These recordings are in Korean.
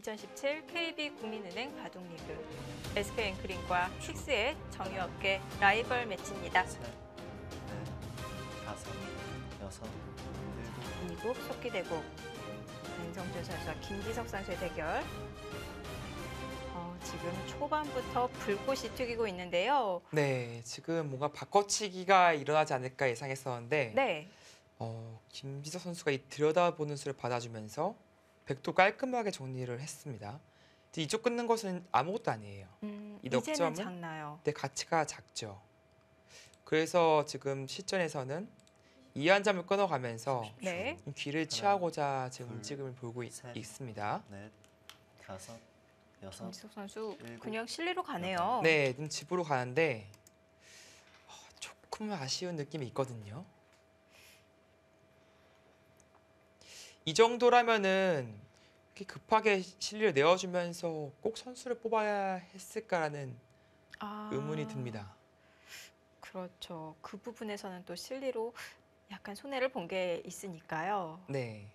2017 KB국민은행 바둑리그 SK앵크링과 킥스의 정유업계 라이벌 매치입니다. 셋, 넷, 다섯, 여섯, 일곱. 미국 속기대국 안성준 선수와 김지석 선수의 대결. 지금 초반부터 불꽃이 튀기고 있는데요. 네, 지금 뭔가 바꿔치기가 일어나지 않을까 예상했었는데 네. 김지석 선수가 이 들여다보는 수를 받아주면서 백도 깔끔하게 정리를 했습니다. 이쪽 끊는 것은 아무것도 아니에요. 이 이제는 넉점은 작나요? 네, 가치가 작죠. 그래서 지금 실전에서는 이 한 점을 끊어가면서 네. 귀를 취하고자 지금 둘, 움직임을 보이고 셋. 있습니다. 넷, 다섯, 여섯. 김지석 선수 일곱, 그냥 실리로 가네요. 네, 지금 집으로 가는데 조금 아쉬운 느낌이 있거든요. 이 정도라면은 이렇게 급하게 실리를 내어주면서 꼭 선수를 뽑아야 했을까라는 의문이 듭니다. 그렇죠. 그 부분에서는 또 실리로 약간 손해를 본 게 있으니까요. 네,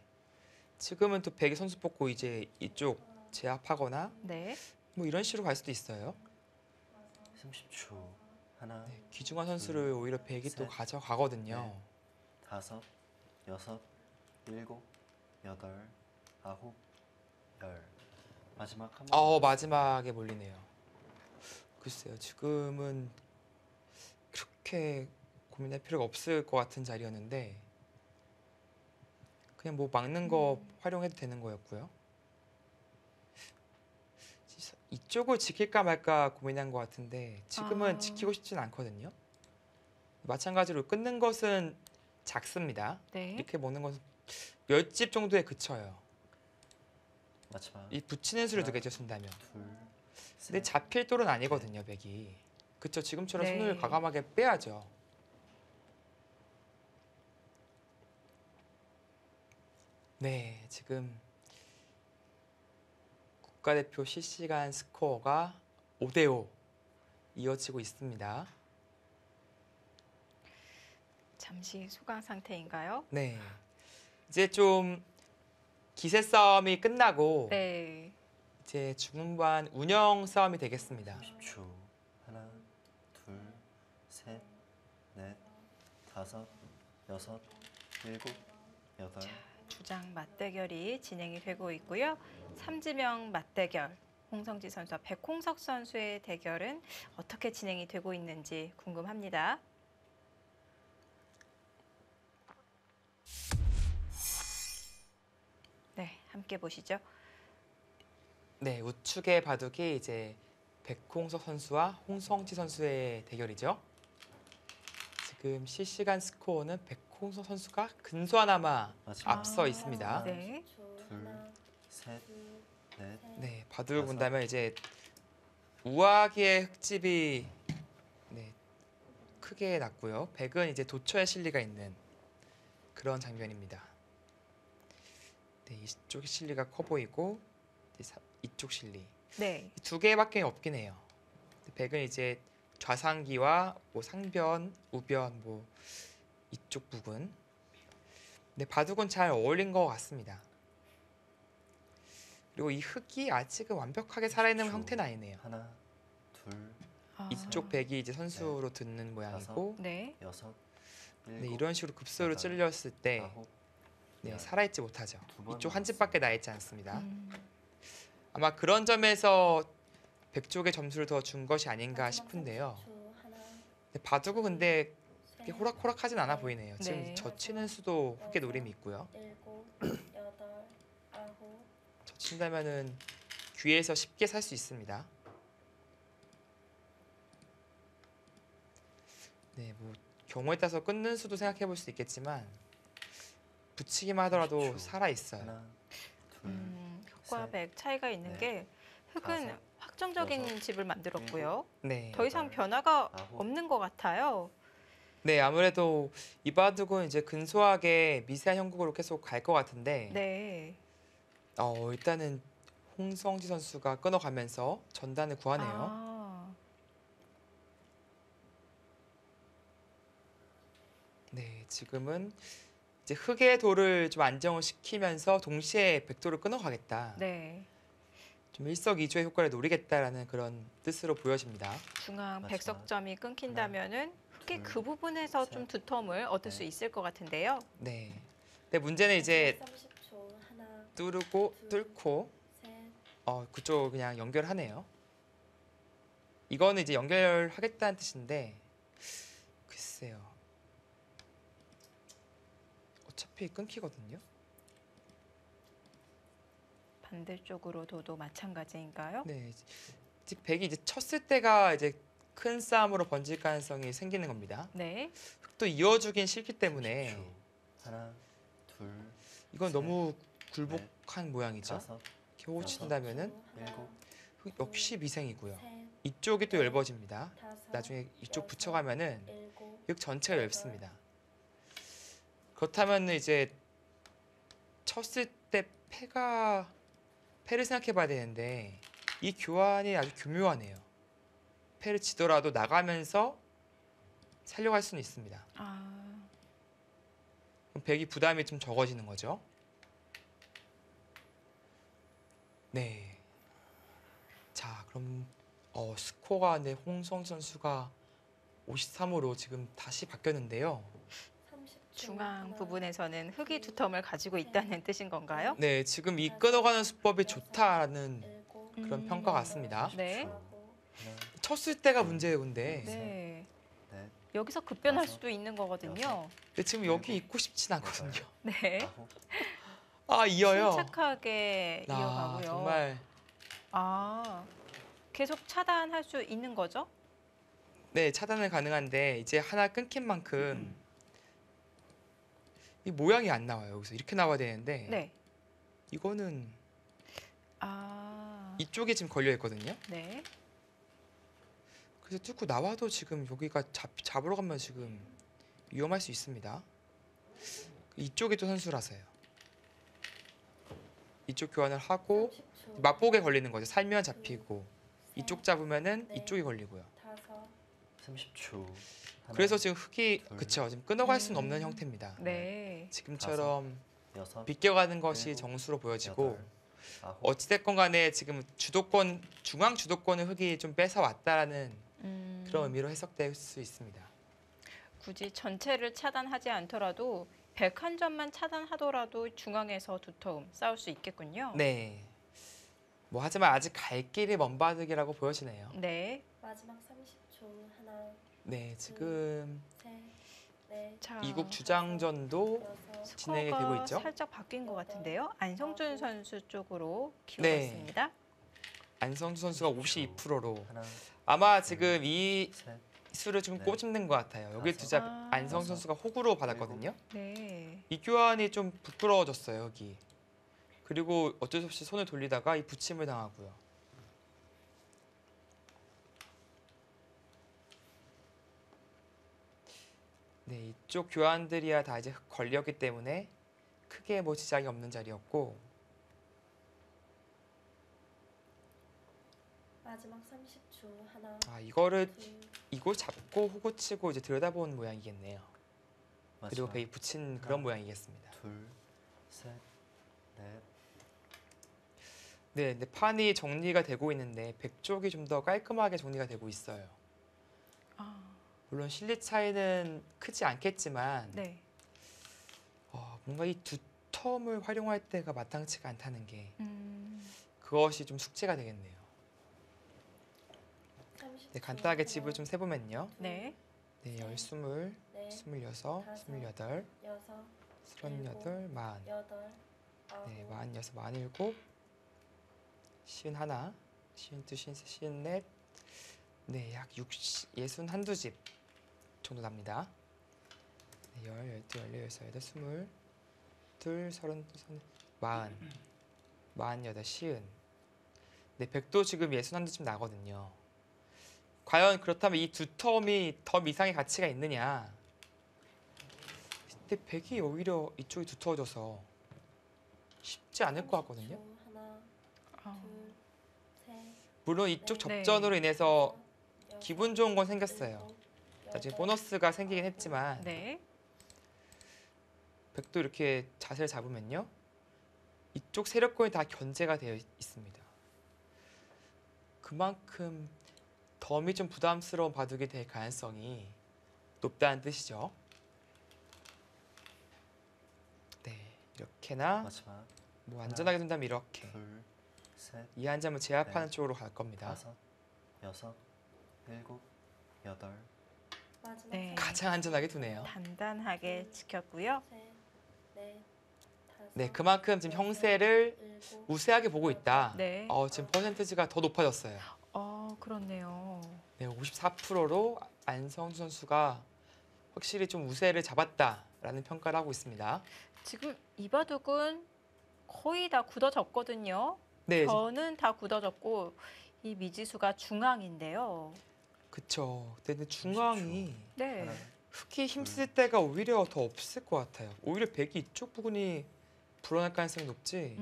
지금은 또 백이 선수 뽑고 이제 이쪽 제압하거나 네. 뭐 이런 식으로 갈 수도 있어요. 30초. 하나, 네, 귀중한 선수를 오히려 백이 또 셋, 가져가거든요. 넷. 다섯, 여섯, 일곱, 여덟, 아홉, 열. 마지막 한 번. 마지막에 몰리네요. 글쎄요, 지금은 그렇게 고민할 필요가 없을 것 같은 자리였는데 그냥 뭐 막는 거 활용해도 되는 거였고요. 이쪽을 지킬까 말까 고민한 것 같은데 지금은 지키고 싶진 않거든요. 마찬가지로 끊는 것은 작습니다. 네. 이렇게 먹는 것은 몇 집 정도에 그쳐요. 마지막. 이 붙이는 수를 하나, 두개 준다면. 둘, 근데 셋. 잡힐 돌은 아니거든요, 백이. 그쵸, 지금처럼 네. 손을 과감하게 빼야죠. 네, 지금 국가대표 실시간 스코어가 5대5 이어지고 있습니다. 잠시 소강 상태인가요? 네, 이제 좀 기세 싸움이 끝나고 네. 이제 중후반 운영 싸움이 되겠습니다. 30초. 하나, 둘, 셋, 넷, 다섯, 여섯, 일곱, 여덟. 주장 맞대결이 진행이 되고 있고요. 삼지명 맞대결. 홍성지 선수와 백홍석 선수의 대결은 어떻게 진행이 되고 있는지 궁금합니다. 네, 함께 보시죠. 네, 우측의 바둑이 이제 백홍석 선수와 홍성지 선수의 대결이죠. 지금 실시간 스코어는 백홍석 선수가 근소하나마 마지막. 앞서 있습니다. 네. 둘, 셋, 넷. 네, 바둑을 본다면 이제 우아기의 흙집이 크게 났고요. 백은 이제 도처에 실리가 있는 그런 장면입니다. 네, 이쪽 실리가 커 보이고 이쪽 실리 네. 두 개밖에 없긴 해요. 백은 이제 좌상기와 뭐 상변, 우변 뭐 이쪽 부분. 근데 바둑은 잘 어울린 것 같습니다. 그리고 이 흙이 아직은 완벽하게 살아있는 그렇죠. 형태는 아니네요. 하나, 둘, 이쪽 백이 이제 선수로 듣는 모양이고 네. 여섯, 네, 일곱, 이런 식으로 급소로 여덟, 찔렸을 때 아홉, 네, 열. 살아있지 못하죠. 두번 이쪽 한 집밖에 나있지 않습니다. 음. 아마 그런 점에서 백쪽의 점수를 더 준 것이 아닌가 싶은데요. 근데 바둑은 근데 그렇게 호락호락하진 않아 보이네요. 지금 네. 젖히는 수도 흙에 노림이 있고요. 일곱, 여덟, 아홉. 젖힌다면은 귀에서 쉽게 살 수 있습니다. 네, 뭐 경우에 따라서 끊는 수도 생각해 볼 수 있겠지만 붙이기만 하더라도 30초. 살아 있어요. 하나, 둘, 흙과 셋, 백 차이가 있는 넷, 게 흙은 다섯, 확정적인 여섯, 집을 만들었고요. 네. 더 이상 여덟, 변화가 아홉. 없는 것 같아요. 네, 아무래도 이 바둑은 이제 근소하게 미세한 형국으로 계속 갈 것 같은데 네. 일단은 홍성지 선수가 끊어가면서 전단을 구하네요. 아, 네, 지금은 이제 흙의 돌을 좀 안정을 시키면서 동시에 백돌을 끊어가겠다. 네. 좀 일석이조의 효과를 노리겠다라는 그런 뜻으로 보여집니다. 중앙 마지막. 백석점이 끊긴다면은 흑이 둘, 그 부분에서 셋, 좀 두텀을 얻을 수 넷. 있을 것 같은데요. 네. 근데 문제는 이제 마지막 30초. 하나, 뚫고 뚫고 셋, 그쪽 그냥 연결하네요. 이거는 이제 연결하겠다는 뜻인데 글쎄요. 어차피 끊기거든요. 반대쪽으로도 마찬가지인가요? 네. 이제 백이 이제 쳤을 때가 이제 큰 싸움으로 번질 가능성이 생기는 겁니다. 네. 또 이어주긴 싫기 때문에 30초. 하나, 둘, 이건 셋, 너무 굴복한 모양이죠. 다섯, 이렇게 호흡 친다면은 일곱, 흑 역시 미생이고요. 셋, 이쪽이 또 열버집니다. 다섯, 나중에 이쪽 여섯, 붙여가면은 일곱, 흑 전체가 얇습니다. 그렇다면 이제 쳤을 때 패를 생각해봐야 되는데 이 교환이 아주 교묘하네요. 패를 지더라도 나가면서 살려갈 수는 있습니다. 아, 그럼 백이 부담이 좀 적어지는 거죠. 네. 자, 그럼 스코어가 네, 홍성 선수가 53으로 지금 다시 바뀌었는데요. 30초. 중앙 하나, 부분에서는 흑이 두텀을 가지고 있다는 뜻인 건가요? 네, 지금 이 끊어가는 수법이 좋다라는 일곱, 그런 평가 같습니다. 네. 하나, 쳤을 때가 문제예요, 근데. 네. 넷, 여기서 급변할 다섯, 수도 있는 거거든요. 근데 지금 여기 있고 싶진 않거든요. 네. 아홉, 아, 이어요. 침착하게 아, 이어가고요. 정말 아, 계속 차단할 수 있는 거죠? 네, 차단은 가능한데 이제 하나 끊긴 만큼 이 모양이 안 나와요. 여기서 이렇게 나와야 되는데 네. 이거는 아, 이쪽에 지금 걸려 있거든요. 네. 그래서 뚫고 나와도 지금 여기가 잡으러 가면 지금 위험할 수 있습니다. 이쪽이 또 선수라서요. 이쪽 교환을 하고 30초. 맞복에 걸리는 거죠. 살면 잡히고 셋, 이쪽 잡으면은 네. 이쪽이 걸리고요. 다섯, 30초. 하나, 그래서 지금 흑이 둘, 그쵸 지금 끊어갈 수는 음. 없는 형태입니다. 네. 지금처럼 여섯, 비껴가는 것이 일곱, 정수로 보여지고 여덟, 아홉, 어찌됐건 간에 지금 중앙 주도권을 흑이 좀 뺏어 왔다라는 그런 의미로 해석될 수 있습니다. 굳이 전체를 차단하지 않더라도 101점만 차단하더라도 중앙에서 두터움 싸울 수 있겠군요. 네. 뭐 하지만 아직 갈 길이 먼 바둑이라고 보여지네요. 네. 마지막 30초. 하나, 네, 지금 셋, 넷, 자, 이국 주장전도 여섯, 진행이 스코어가 되고 있죠. 살짝 바뀐 것 같은데요. 안성준 선수 쪽으로 네. 기울었습니다. 안성주 선수가 52%로 하나, 아마 지금 이 셋, 수를 좀 네. 꼬집는 것 같아요. 여기 다섯, 두자 아. 안성 선수가 호구로 받았거든요. 네. 이 교환이 좀 부끄러워졌어요, 여기. 그리고 어쩔 수 없이 손을 돌리다가 이 붙임을 당하고요. 네, 이쪽 교환들이야 다 이제 걸렸기 때문에 크게 뭐 지장이 없는 자리였고 마지막 30초. 하나, 이거를 둘, 이거 잡고 호구 치고 이제 들여다보는 모양이겠네요. 그리고 마지막. 베이 붙인 그런 모양이겠습니다. 둘, 셋, 넷, 네, 근데 판이 정리가 되고 있는데 백 쪽이 좀 더 깔끔하게 정리가 되고 있어요. 아, 물론 실리 차이는 크지 않겠지만 네. 뭔가 이 두 텀을 활용할 때가 마땅치가 않다는 게 음, 그것이 좀 숙제가 되겠네요. 30초. 네, 간단하게 하나, 집을 좀 세보면요. 네. 네, 10, 20, 넷, 26, 28, 여섯, 38, 40. 여덟, 아홉, 네, 46, 47, 51, 52, 53, 54, 네, 약 61집 정도 납니다. 네, 10, 12, 14, 18, 22, 30, 40, 48, 50. 네, 100도 지금 61집 나거든요. 과연 그렇다면 이 두 텀이 더 미상의 가치가 있느냐? 근데 100이 오히려 이쪽이 두터워져서 쉽지 않을 것 같거든요. 30초. 하나, 아, 둘, 셋, 물론 이쪽 네. 접전으로 인해서 다섯, 여섯, 기분 좋은 건 생겼어요. 일곱, 나중에 여덟, 보너스가 생기긴 했지만 네. 100도 이렇게 자세를 잡으면요. 이쪽 세력권이 다 견제가 되어 있습니다. 그만큼 덤이 좀 부담스러운 바둑이 될 가능성이 높다는 뜻이죠. 네, 이렇게나 마지막 뭐 안전하게 둔다면 이렇게 둘, 셋, 이 한 점을 제압하는 넷, 쪽으로 갈 겁니다. 다섯, 여섯, 일곱, 여덟, 마지막 네. 가장 안전하게 두네요. 단단하게 지켰고요. 셋, 넷, 다섯, 네, 그만큼 지금 형세를 일곱, 우세하게 보고 있다. 네. 지금 퍼센티지가 더 높아졌어요. 그렇네요. 네, 54%로 안성주 선수가 확실히 좀 우세를 잡았다라는 평가를 하고 있습니다. 지금 이 바둑은 거의 다 굳어졌거든요. 네, 저는 다 굳어졌고 이 미지수가 중앙인데요. 그쵸. 근데 중앙이 네. 하나, 흙이 힘쓸 때가 오히려 더 없을 것 같아요. 오히려 백이 이쪽 부분이 불어날 가능성이 높지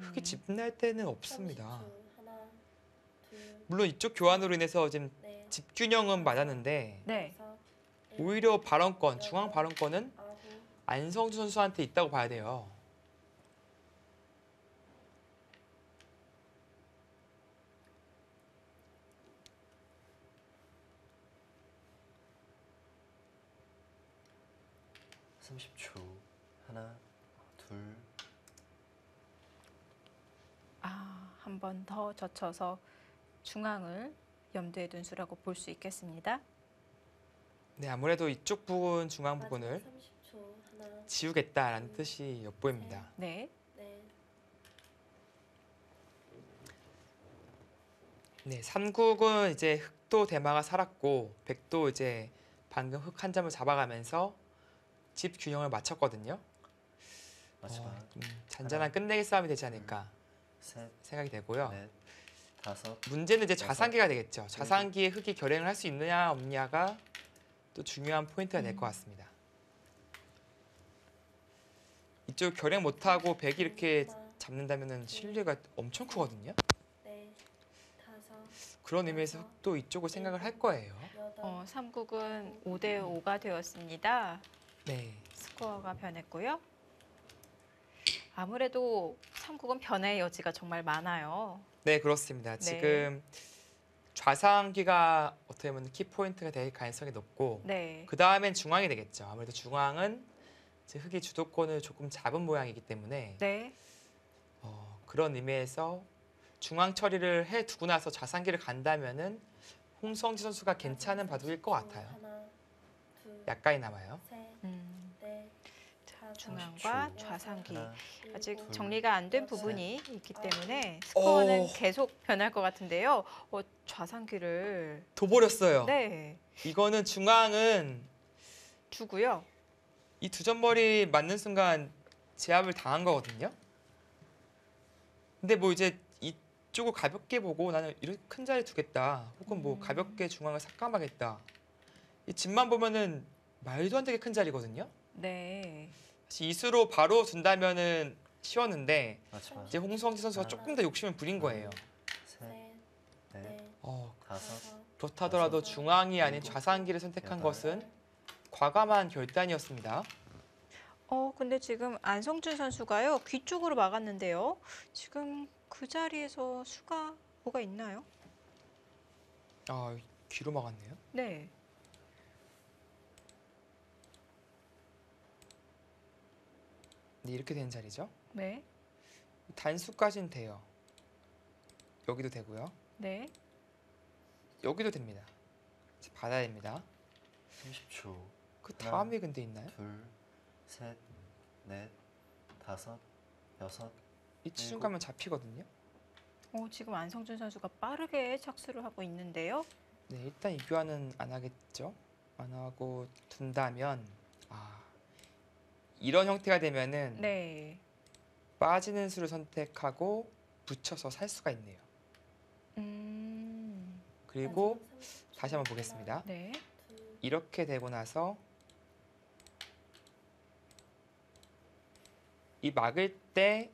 흙이 집날 때는 없습니다. 30초. 하나, 둘, 물론 이쪽 교환으로 인해서 지금 넷, 집균형은 맞았는데 네. 다섯, 일곱, 오히려 발언권, 중앙 발언권은 아홉, 안성주 선수한테 있다고 봐야 돼요. 삼십 초 하나, 둘, 한 번 더 젖혀서 중앙을 염두에 둔 수라고 볼 수 있겠습니다. 네, 아무래도 이쪽 부분, 중앙 마지막 부분을 30초. 하나, 지우겠다라는 뜻이 엿보입니다. 네. 넷, 네, 삼국은 이제 흑도 대마가 살았고 백도 이제 방금 흑 한 점을 잡아가면서 집 균형을 맞췄거든요. 마지막 좀 잔잔한 끝내기 싸움이 되지 않을까 셋, 생각이 되고요. 넷, 다섯, 문제는 이제 여섯, 좌상기가 되겠죠. 좌상기에 흑이 결행을 할 수 있느냐 없느냐가 또 중요한 포인트가 될 것 같습니다. 이쪽 결행 못하고 백이 이렇게 잡는다면 실리가 엄청 크거든요. 넷, 다섯, 그런 의미에서 흑도 이쪽을 생각을 할 거예요. 여덟, 삼국은 5대 5가 되었습니다. 네. 스코어가 변했고요. 아무래도 삼국은 변화의 여지가 정말 많아요. 네, 그렇습니다. 네. 지금 좌상기가 어떻게 보면 키포인트가 될 가능성이 높고 네. 그 다음엔 중앙이 되겠죠. 아무래도 중앙은 이제 흑이 주도권을 조금 잡은 모양이기 때문에 네. 그런 의미에서 중앙 처리를 해두고 나서 좌상기를 간다면은 홍성지 선수가 괜찮은 바둑일 것 같아요. 하나, 둘, 약간이 남아요. 셋, 음, 넷, 다섯, 중앙과 초. 좌상기 하나, 아직 일곱, 정리가 안 된 여덟, 부분이 있기 때문에 스코어는 오. 계속 변할 것 같은데요. 좌상기를 둬버렸어요. 네 이거는 중앙은 주고요. 이 두 점머리 맞는 순간 제압을 당한 거거든요. 근데 뭐 이제 이쪽을 가볍게 보고 나는 이렇게 큰 자리 두겠다. 혹은 뭐 가볍게 중앙을 삭감하겠다. 이 집만 보면은 말도 안 되게 큰 자리거든요. 네. 사실 이수로 바로 둔다면은 쉬웠는데 마지막 이제 홍성지 선수가 조금 더 욕심을 부린 거예요. 셋, 셋, 넷, 넷, 다섯, 다섯, 그렇다더라도 중앙이 아닌 좌상기를 선택한 것은 과감한 결단이었습니다. 근데 지금 안성준 선수가요 귀 쪽으로 막았는데요. 지금 그 자리에서 수가 뭐가 있나요? 귀로 막았네요. 네. 네, 이렇게 되는 자리죠. 네. 단수까지는 돼요. 여기도 되고요. 네. 여기도 됩니다. 이제 받아야 됩니다. 30초 그 하나. 다음에 근데 있나요? 둘, 셋, 넷, 다섯, 여섯, 이쯤 일곱. 가면 잡히거든요. 지금 안성준 선수가 빠르게 착수를 하고 있는데요. 네, 일단 이 교환은 안 하겠죠. 안 하고 둔다면 이런 형태가 되면은 네. 빠지는 수를 선택하고 붙여서 살 수가 있네요. 그리고 마지막 30초. 다시 한번 보겠습니다. 네. 둘, 이렇게 되고 나서 이 막을 때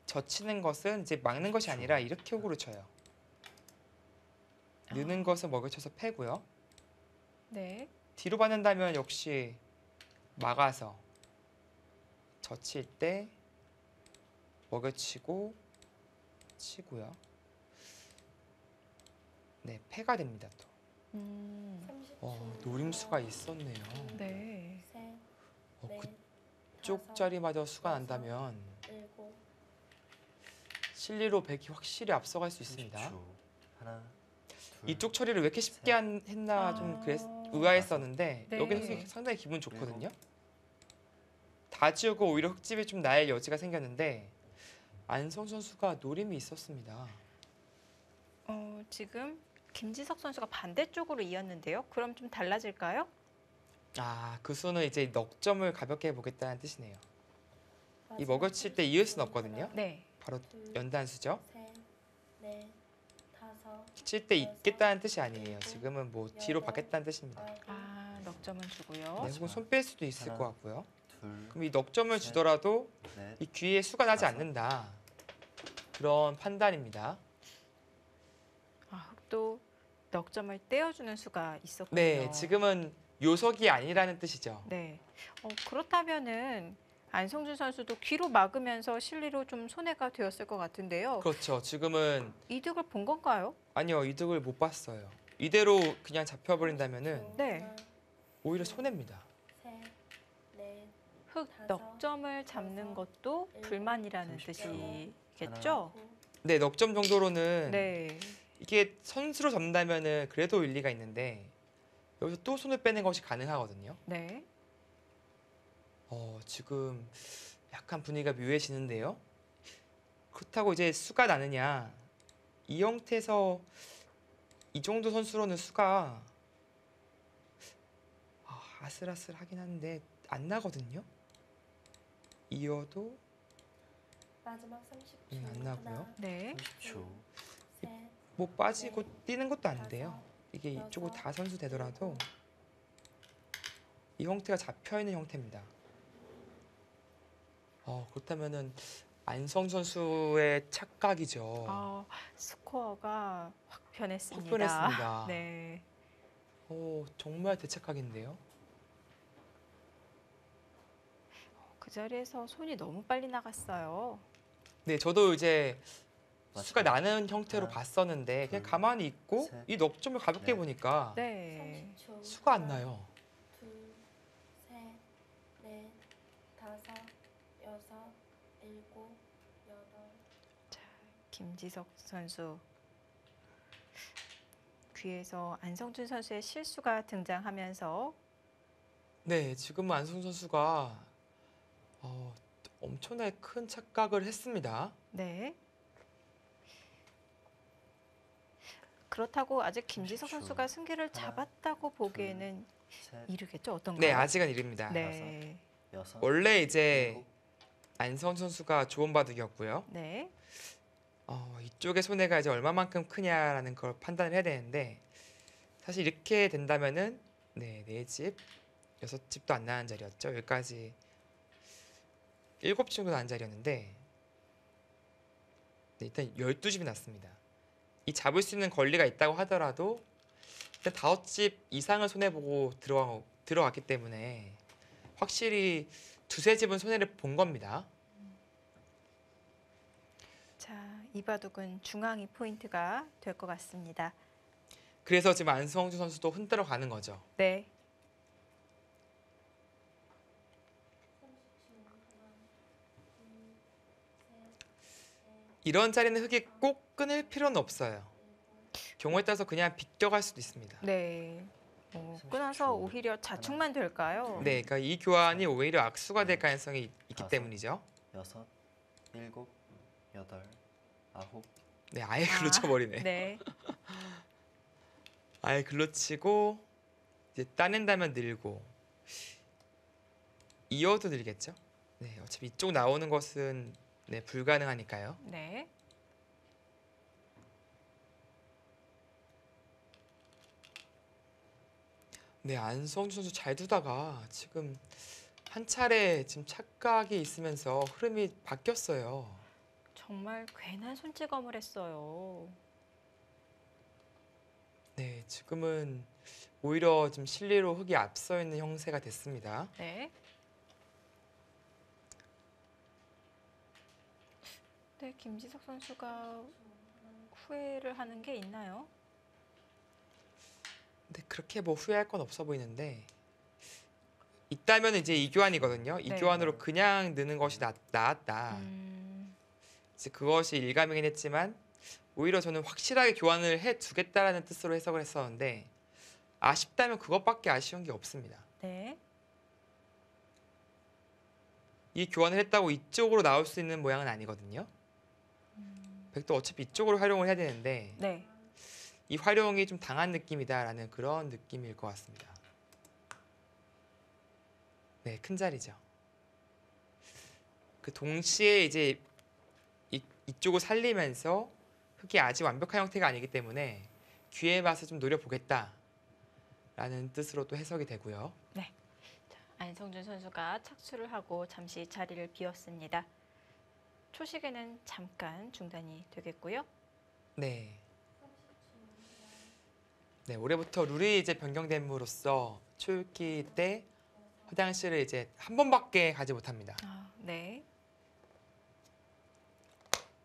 젖히는 것은 이제 막는 것이 아니라 이렇게 호구를 쳐요. 느는 것은 먹여쳐서 패고요. 네. 뒤로 받는다면 역시 막아서 젖힐 때 먹여치고 치고요. 네, 패가 됩니다. 또. 30초. 노림수가 있었네요. 네. 셋, 어, 넷, 그쪽 다섯, 자리마저 수가 여섯, 난다면 일곱, 실리로 백이 확실히 앞서갈 수 있습니다. 30초. 하나, 둘, 이쪽 처리를 왜 이렇게 쉽게 했나 좀 의아했었는데 네. 여기서 상당히 기분 좋거든요. 다 지우고 오히려 흙집이 좀 날 여지가 생겼는데 안성 선수가 노림이 있었습니다. 지금 김지석 선수가 반대쪽으로 이었는데요. 그럼 좀 달라질까요? 아, 그 수는 이제 넉점을 가볍게 해보겠다는 뜻이네요. 이 마지막 먹여칠 때 이을 수는 없거든요. 네. 바로 둘, 연단수죠. 셋, 넷, 다섯, 칠 때 있겠다는 뜻이 아니에요. 지금은 뭐 뒤로 받겠다는 뜻입니다. 아홉, 아, 넉점은 주고요. 네, 혹은 손 뺄 수도 있을 하나, 것 같고요. 둘, 그럼 이 넉점을 셋, 주더라도 넷, 이 귀에 수가 나지 다섯. 않는다. 그런 판단입니다. 아, 흑도 넉점을 떼어주는 수가 있었군요. 네, 지금은 요석이 아니라는 뜻이죠. 네. 그렇다면은 안성준 선수도 귀로 막으면서 실리로 좀 손해가 되었을 것 같은데요. 그렇죠. 지금은 이득을 본 건가요? 아니요, 이득을 못 봤어요. 이대로 그냥 잡혀버린다면은 네. 하나, 오히려 손해입니다. 셋, 넷, 흑 다섯, 넉점을 잡는 것도 일곱, 불만이라는 30초. 뜻이겠죠? 구, 네, 넉점 정도로는 네. 이게 선수로 잡는다면은 그래도 일리가 있는데 여기서 또 손을 빼는 것이 가능하거든요. 네. 지금 약간 분위기가 묘해지는데요. 그렇다고 이제 수가 나느냐? 이 형태에서 이 정도 선수로는 수가 아슬아슬하긴 한데 안 나거든요. 이어도 마지막 30초. 안 나고요. 하나, 네. 30초. 셋, 뭐 빠지고 뛰는 것도 안 다섯, 돼요. 이게 여섯, 이쪽으로 다 선수 되더라도 일곱. 이 형태가 잡혀 있는 형태입니다. 그렇다면은 안성 선수의 착각이죠. 스코어가 확 변했습니다. 확 변했습니다. 네. 정말 대착각인데요. 그 자리에서 손이 너무 빨리 나갔어요. 네, 저도 이제 수가 맞아요. 나는 형태로 하나, 봤었는데 그냥 둘, 가만히 있고 셋, 이 넉점을 가볍게 넷. 보니까 네. 30초. 수가 안 하나, 나요. 둘, 셋, 넷, 다섯, 여섯, 일곱, 여덟. 김지석 선수 귀에서 안성준 선수의 실수가 등장하면서 네, 지금 안성 선수가 엄청나게 큰 착각을 했습니다. 네. 그렇다고 아직 김지석 30초. 선수가 승기를 하나, 잡았다고 보기에는 셋, 이르겠죠? 어떤가요? 네, 아직은 이릅니다. 네. 여섯, 원래 이제 일곱, 안성 선수가 좋은 바둑이었고요. 네. 이쪽의 손해가 이제 얼마만큼 크냐라는 걸 판단을 해야 되는데 사실 이렇게 된다면은 네 집, 6집도 안 나는 자리였죠. 여기까지 7집 정도 나는 자리였는데 네, 일단 12집이 났습니다. 이 잡을 수 있는 권리가 있다고 하더라도 일단 5집 이상을 손해보고 들어갔기 때문에 확실히 두세 집은 손해를 본 겁니다. 자, 이 바둑은 중앙이 포인트가 될 것 같습니다. 그래서 지금 안성준 선수도 흔들어 가는 거죠. 네. 30초. 하나, 둘, 셋, 넷, 이런 자리는 흙이 꼭 끊을 필요는 없어요. 경우에 따라서 그냥 비껴갈 수도 있습니다. 네. 30초. 끊어서 오히려 자축만 될까요? 네, 그러니까 이 교환이 오히려 악수가 될 가능성이 있기 다섯. 때문이죠. 여섯, 일곱, 여덟, 아홉, 네, 아예 글로 쳐버리네. 네. 아예 글로 치고 이제 따낸다면 늘고 이어도 늘겠죠. 네, 어차피 이쪽 나오는 것은 네, 불가능하니까요. 네. 네, 안성준 선수 잘 두다가 지금 한 차례 지금 착각이 있으면서 흐름이 바뀌었어요. 정말 괜한 손찌검을 했어요. 네, 지금은 오히려 좀 실리로 흙이 앞서 있는 형세가 됐습니다. 네. 네, 김지석 선수가 후회를 하는 게 있나요? 근데 그렇게 뭐 후회할 건 없어 보이는데 있다면 이제 이교환이거든요. 네. 이교환으로 그냥 느는 것이 나았다. 이제 그것이 일감이긴 했지만 오히려 저는 확실하게 교환을 해 두겠다라는 뜻으로 해석을 했었는데 아쉽다면 그것밖에 아쉬운 게 없습니다. 네. 이 교환을 했다고 이쪽으로 나올 수 있는 모양은 아니거든요. 백도 어차피 이쪽으로 활용을 해야 되는데 네. 이 활용이 좀 당한 느낌이다라는 그런 느낌일 것 같습니다. 네, 큰 자리죠. 그 동시에 이제 이쪽을 살리면서 흙이 아직 완벽한 형태가 아니기 때문에 귀의 맛을 좀 노려보겠다라는 뜻으로 또 해석이 되고요. 안성준 선수가 착수를 하고 잠시 자리를 비웠습니다. 초식에는 잠깐 중단이 되겠고요. 네. 네, 올해부터 룰이 이제 변경됨으로써 초읽기 때 화장실을 이제 한 번밖에 가지 못합니다. 네.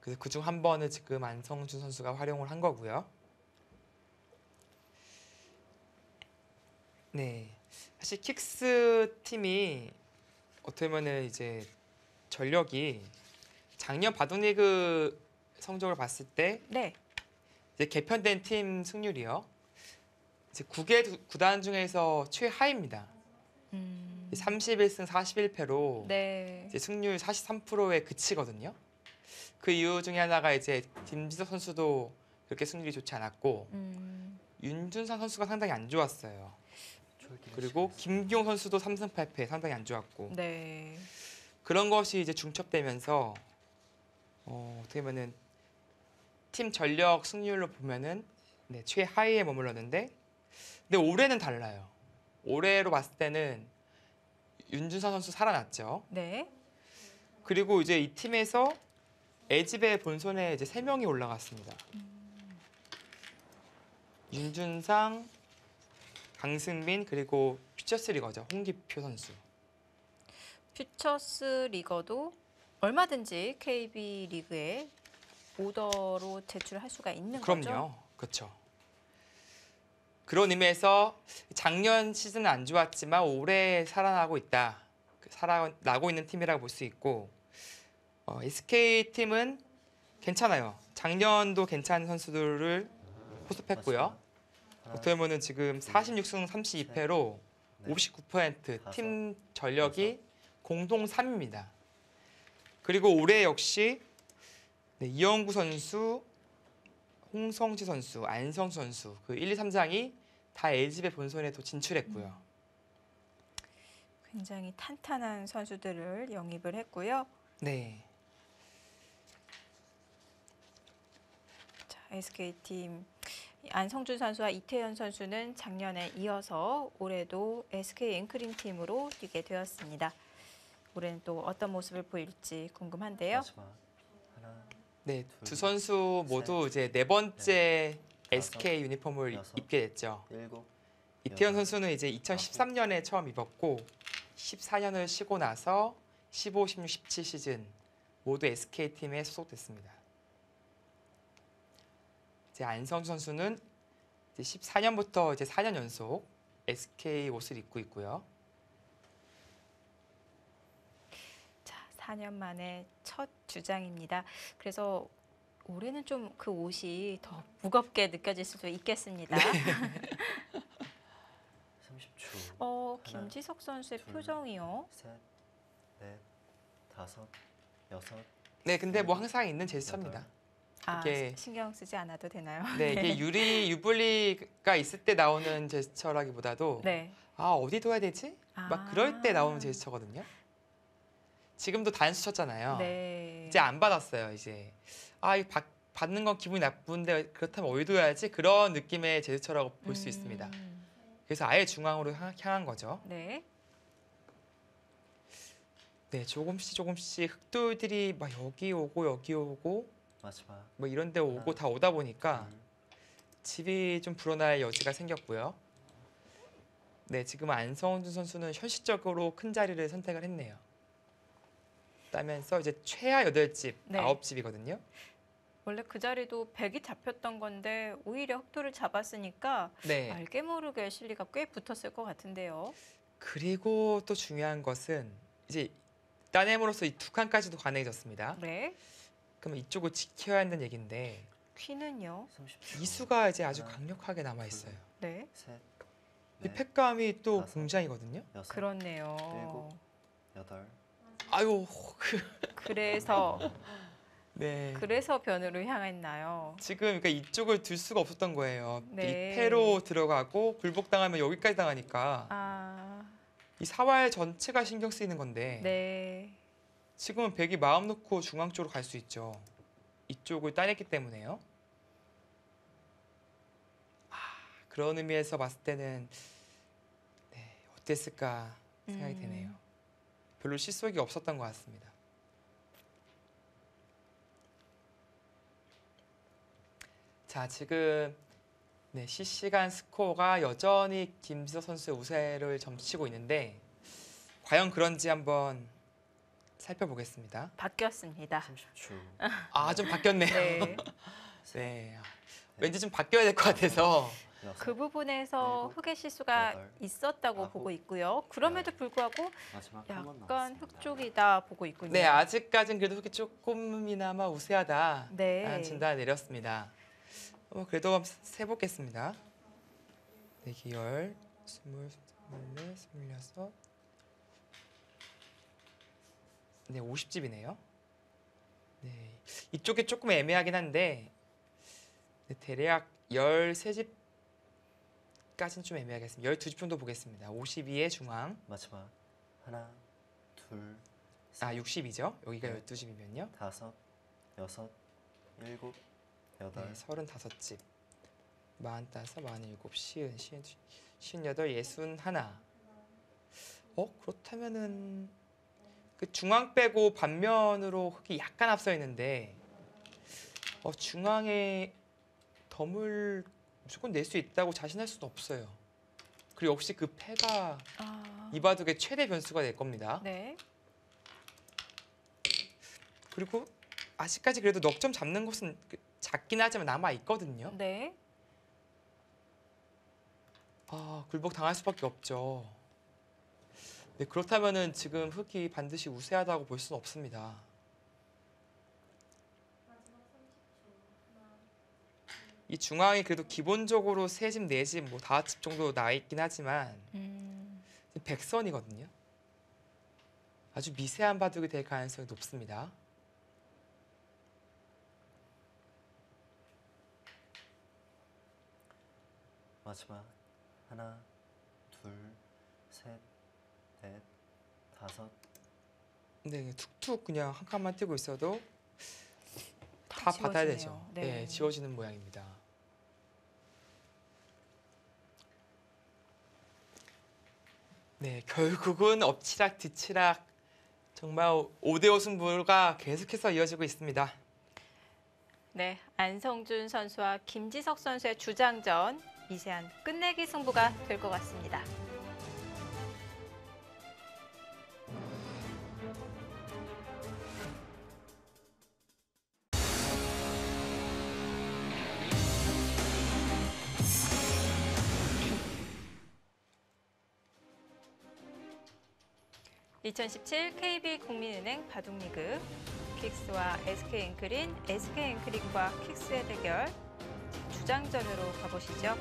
그래서 그중 한 번을 지금 안성준 선수가 활용을 한 거고요. 네, 사실 킥스 팀이 어떻게 보면은 이제 전력이 작년 바둑리그 성적을 봤을 때 네. 이제 개편된 팀 승률이요. 이제 9개 구단 중에서 최하입니다. 31승 41패로 네. 이제 승률 43%에 그치거든요. 그 이유 중에 하나가 이제 김지석 선수도 그렇게 승률이 좋지 않았고 윤준상 선수가 상당히 안 좋았어요. 그리고 김기용 선수도 3승 8패 상당히 안 좋았고 네. 그런 것이 이제 중첩되면서 어떻게 보면은 팀 전력 승률로 보면은 네, 최하위에 머물렀는데 근데 올해는 달라요. 올해로 봤을 때는 윤준상 선수 살아났죠. 네. 그리고 이제 이 팀에서 애집의 본선에 이제 3명이 올라갔습니다. 윤준상, 강승민 그리고 퓨처스 리거죠. 홍기표 선수. 퓨처스 리거도 얼마든지 KB 리그에 오더로 제출할 수가 있는 거죠? 그럼요. 그렇죠. 그런 의미에서 작년 시즌은 안 좋았지만 올해 살아나고 있다. 살아나고 있는 팀이라고 볼 수 있고 SK 팀은 괜찮아요. 작년도 괜찮은 선수들을 포섭했고요. 어떻게 보면 지금 46승 32패로 59%팀 전력이 공동 3위입니다. 그리고 올해 역시 이영구 선수, 홍성지 선수, 안성수 선수 그 1, 2, 3장이 다 LG배 본선에 또 진출했고요. 굉장히 탄탄한 선수들을 영입을 했고요. 네. 자, SK팀 안성준 선수와 이태현 선수는 작년에 이어서 올해도 SK 앵크링 팀으로 뛰게 되었습니다. 올해는 또 어떤 모습을 보일지 궁금한데요. 마지막 하나, 네, 둘, 두 선수 모두 이제 네 번째 SK 유니폼을 여섯, 입게 됐죠. 7, 이태현 선수는 이제 2013년에 처음 입었고 14년을 쉬고 나서 15, 16, 17 시즌 모두 SK 팀에 소속됐습니다. 이제 안성준 선수는 이제 14년부터 이제 4년 연속 SK 옷을 입고 있고요. 자, 4년 만에 첫 주장입니다. 그래서 올해는 좀 그 옷이 더 무겁게 느껴질 수도 있겠습니다. 30초. 김지석 선수의 둘, 표정이요. 셋, 넷, 다섯, 여섯. 네, 근데 뭐 항상 있는 제스처입니다. 이게 신경 쓰지 않아도 되나요? 네, 이게 유불리가 있을 때 나오는 제스처라기보다도 네. 아 어디 둬야 되지? 막 그럴 때 나오는 제스처거든요. 지금도 단수 쳤잖아요. 네. 이제 안 받았어요. 이제 이거 받는 건 기분이 나쁜데 그렇다면 어디 둬야지? 그런 느낌의 제스처라고 볼 수 있습니다. 그래서 아예 중앙으로 향한 거죠. 네. 네, 조금씩 흑돌들이 막 여기 오고 마지막 뭐 이런 데 오고 다 오다 보니까 집이 좀 불어날 여지가 생겼고요. 네, 지금 안성준 선수는 현실적으로 큰 자리를 선택을 했네요. 따면서 이제 최하 8집, 네. 9집이거든요. 원래 그 자리도 백이 잡혔던 건데 오히려 흑토를 잡았으니까 네. 알게 모르게 실리가 꽤 붙었을 것 같은데요. 그리고 또 중요한 것은 이제 따냄으로써 이 두 칸까지도 가능해졌습니다. 네. 그러면 이쪽을 지켜야 한다는 얘기인데 퀸은요. 30초. 이 수가 이제 아주 하나, 강력하게 남아 있어요. 네. 셋, 이 넷, 팩감이 또 다섯. 공장이거든요. 여섯, 그렇네요. 일곱. 여덟. 아유, 그래서 네. 그래서 변으로 향했나요? 지금 그러니까 이쪽을 둘 수가 없었던 거예요. 네. 이 패로 들어가고 굴복당하면 여기까지 당하니까 아, 이 사활 전체가 신경 쓰이는 건데 네. 지금은 백이 마음 놓고 중앙 쪽으로 갈 수 있죠. 이쪽을 따냈기 때문에요. 그런 의미에서 봤을 때는 네, 어땠을까 생각이 되네요. 별로 실속이 없었던 것 같습니다. 자, 지금 네, 실시간 스코어가 여전히 김지석 선수의 우세를 점치고 있는데 과연 그런지 한번 살펴보겠습니다. 바뀌었습니다. 30초. 아, 좀 바뀌었네요. 네. 네. 왠지 좀 바뀌어야 될 것 같아서. 여섯. 그 부분에서 일곱, 흑의 실수가 여덟, 있었다고 아홉, 보고 있고요. 그럼에도 불구하고 마지막 한 번 약간 남았습니다. 흑 쪽이다 보고 있군요. 네, 아직까진 그래도 흑이 조금이나마 우세하다. 네. 라는 진단을 내렸습니다. 그래도 한번 세보겠습니다. 네, 기열, 20, 24, 26. 네, 50집이네요. 네, 이쪽이 조금 애매하긴 한데 네, 대략 13집까지는 좀 애매하겠습니다. 12집 정도 보겠습니다. 52의 중앙. 마지막 하나, 둘, 아, 60이죠. 여기가 네. 12집이면요. 다섯, 여섯, 일곱, 여덟. 네, 35집. 45, 47, 50, 58, 61. 그렇다면은 그 중앙 빼고 반면으로 흑이 약간 앞서 있는데 중앙에 덤을 무조건 낼 수 있다고 자신할 수는 없어요. 그리고 역시 그 패가 아, 이 바둑의 최대 변수가 될 겁니다. 네. 그리고 아직까지 그래도 넉 점 잡는 것은 작긴 하지만 남아 있거든요. 네. 굴복 당할 수밖에 없죠. 네, 그렇다면은 지금 흑이 반드시 우세하다고 볼 수는 없습니다. 마지막 30초. 하나, 이 중앙이 그래도 기본적으로 3집, 4집, 뭐 5집 정도 나 있긴 하지만 백선이거든요. 아주 미세한 바둑이 될 가능성이 높습니다. 마지막 하나, 둘, 셋, 넷, 다섯. 네, 툭툭 그냥 한 칸만 뛰고 있어도 다 지워지네요. 받아야 되죠. 네. 네, 지워지는 모양입니다. 네, 결국은 엎치락 뒤치락 정말 5대5 승부가 계속해서 이어지고 있습니다. 네, 안성준 선수와 김지석 선수의 주장전 미세한 끝내기 승부가 될 것 같습니다. (2017) KB국민은행 바둑리그 킥스와 SK앵클인 SK앵클인과 킥스의 대결 주장전으로 가보시죠.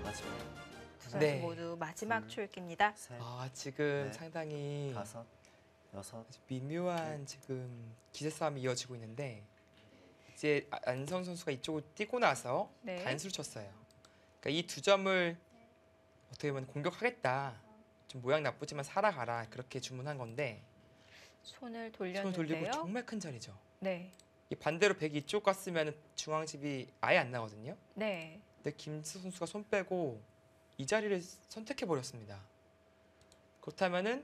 마지막 두 선수 네. 모두 마지막 둘. 초읽기입니다. 셋, 지금 네. 상당히 다섯, 여섯. 아주 미묘한 지금 기세 싸움이 이어지고 있는데 이제 안성 선수가 이쪽을 뛰고 나서 네. 단수를 쳤어요. 그러니까 이 두 점을 어떻게 보면 공격하겠다. 좀 모양 나쁘지만 살아가라 그렇게 주문한 건데 손을 손을 돌렸는데요. 돌리고 정말 큰 자리죠. 네, 이 반대로 백이 이쪽 갔으면 중앙집이 아예 안 나거든요. 네, 근데 김지수 선수가 손 빼고 이 자리를 선택해 버렸습니다. 그렇다면은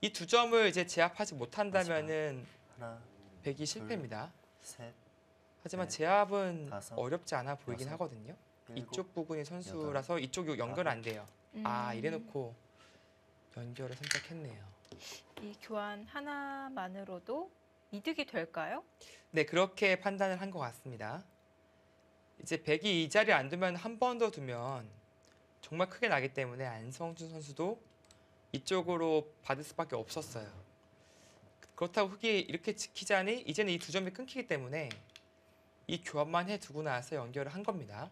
이 두 점을 이제 제압하지 못한다면은 하나, 백이 실패입니다. 셋, 하지만 넷, 제압은 다섯, 어렵지 않아 보이긴 여섯, 하거든요. 일곱, 이쪽 부분이 선수라서 이쪽이 연결 안 돼요. 이래놓고 연결을 선택했네요. 이 교환 하나만으로도 이득이 될까요? 네, 그렇게 판단을 한 것 같습니다. 이제 백이 이 자리에 안 두면 한 번 더 두면 정말 크게 나기 때문에 안성준 선수도 이쪽으로 받을 수밖에 없었어요. 그렇다고 흑이 이렇게 지키자니 이제는 이 두 점이 끊기기 때문에 이 교환만 해두고 나서 연결을 한 겁니다.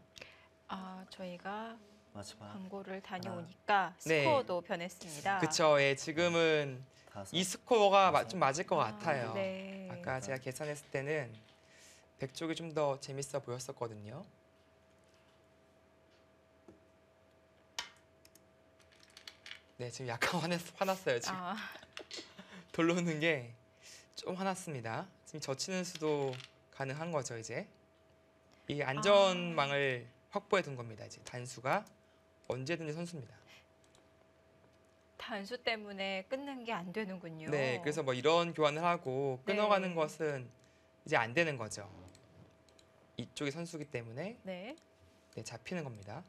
저희가 마지막 광고를 다녀오니까 네. 스코어도 변했습니다. 그쵸. 예, 지금은 다섯 이 스코어가 여섯, 좀 맞을 것 같아요. 네. 아까 제가 계산했을 때는 백 쪽이 좀 더 재밌어 보였었거든요. 네, 지금 약간 화났어요. 지금 돌 놓는 게 좀 화났습니다. 지금 젖히는 수도 가능한 거죠, 이제. 이 안전망을 확보해 둔 겁니다. 이제 단수가 언제든지 선수입니다. 단수 때문에 끊는 게 안 되는군요. 네, 그래서 뭐 이런 교환을 하고 끊어가는 네. 것은 이제 안 되는 거죠. 이쪽이 선수기 때문에 네. 네, 잡히는 겁니다.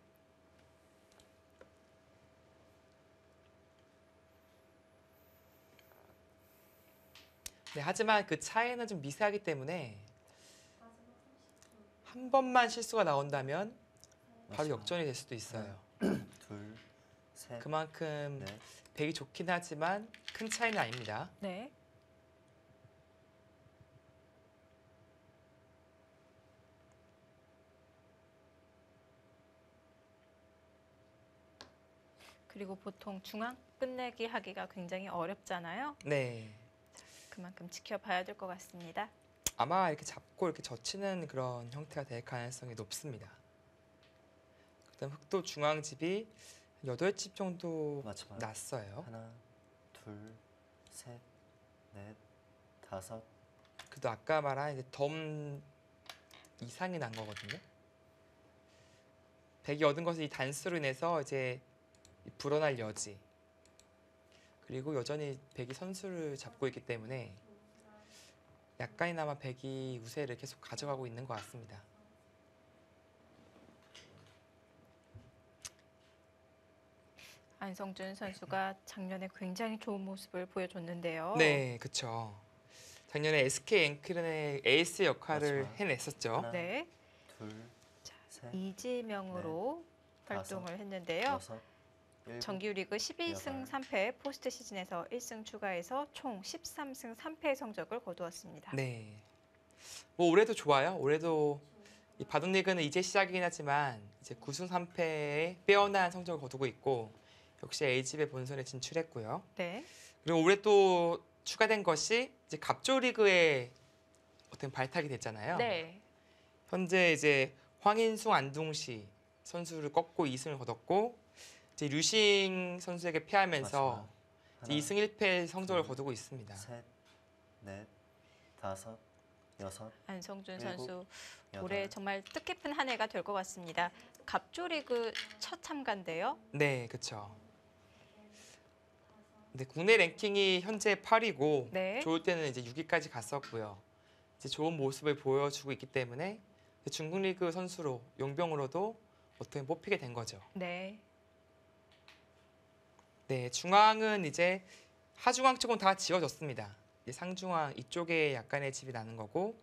네, 하지만 그 차이는 좀 미세하기 때문에 마지막 30초. 한 번만 실수가 나온다면 바로 마지막 역전이 될 수도 있어요. 둘, 셋, 그만큼 넷, 백이 좋긴 하지만 큰 차이는 아닙니다. 네. 그리고 보통 중앙 끝내기 하기가 굉장히 어렵잖아요. 네, 그만큼 지켜봐야 될 것 같습니다. 아마 이렇게 잡고 이렇게 젖히는 그런 형태가 될 가능성이 높습니다. 그다음 흑도 중앙집이 8집 정도 마지막 났어요. 하나, 둘, 셋, 넷, 다섯, 그래도 아까 말한 이제 덤 이상이 난 거거든요. 백이 얻은 것은 이 단수로 인해서 이제 불어날 여지. 그리고 여전히 백이 선수를 잡고 있기 때문에 약간이나마 백이 우세를 계속 가져가고 있는 것 같습니다. 안성준 선수가 작년에 굉장히 좋은 모습을 보여줬는데요. 네, 그렇죠. 작년에 SK 앵클의 에이스 역할을 마지막. 해냈었죠. 하나, 네. 둘, 자, 셋, 이지명으로 네, 활동을 했는데요. 여섯, 일곱, 정규리그 12승 여덟. 3패, 포스트 시즌에서 1승 추가해서 총 13승 3패의 성적을 거두었습니다. 네. 뭐 올해도 좋아요. 올해도 이 바둑 리그는 이제 시작이긴 하지만 이제 9승 3패의 빼어난 성적을 거두고 있고 역시 A집의 본선에 진출했고요. 네. 그리고 올해 또 추가된 것이 이제 갑조 리그에 어떤 발탁이 됐잖아요. 네. 현재 이제 황인숭 안동시 선수를 꺾고 2승을 거뒀고 이제 류싱 선수에게 패하면서 마지막. 이제 2승 1패 성적을 둘, 거두고 있습니다. 셋, 넷, 다섯, 여섯, 안성준 일곱, 선수 여덟. 올해 정말 뜻깊은 한 해가 될 것 같습니다. 갑조리그 첫 참가인데요. 네, 그렇죠. 근데 국내 랭킹이 현재 8위고 네. 좋을 때는 이제 6위까지 갔었고요. 이제 좋은 모습을 보여주고 있기 때문에 중국 리그 선수로 용병으로도 어떻게 뽑히게 된 거죠. 네. 네, 중앙은 이제 하중앙 쪽은 다 지워졌습니다. 이제 상중앙 이쪽에 약간의 집이 나는 거고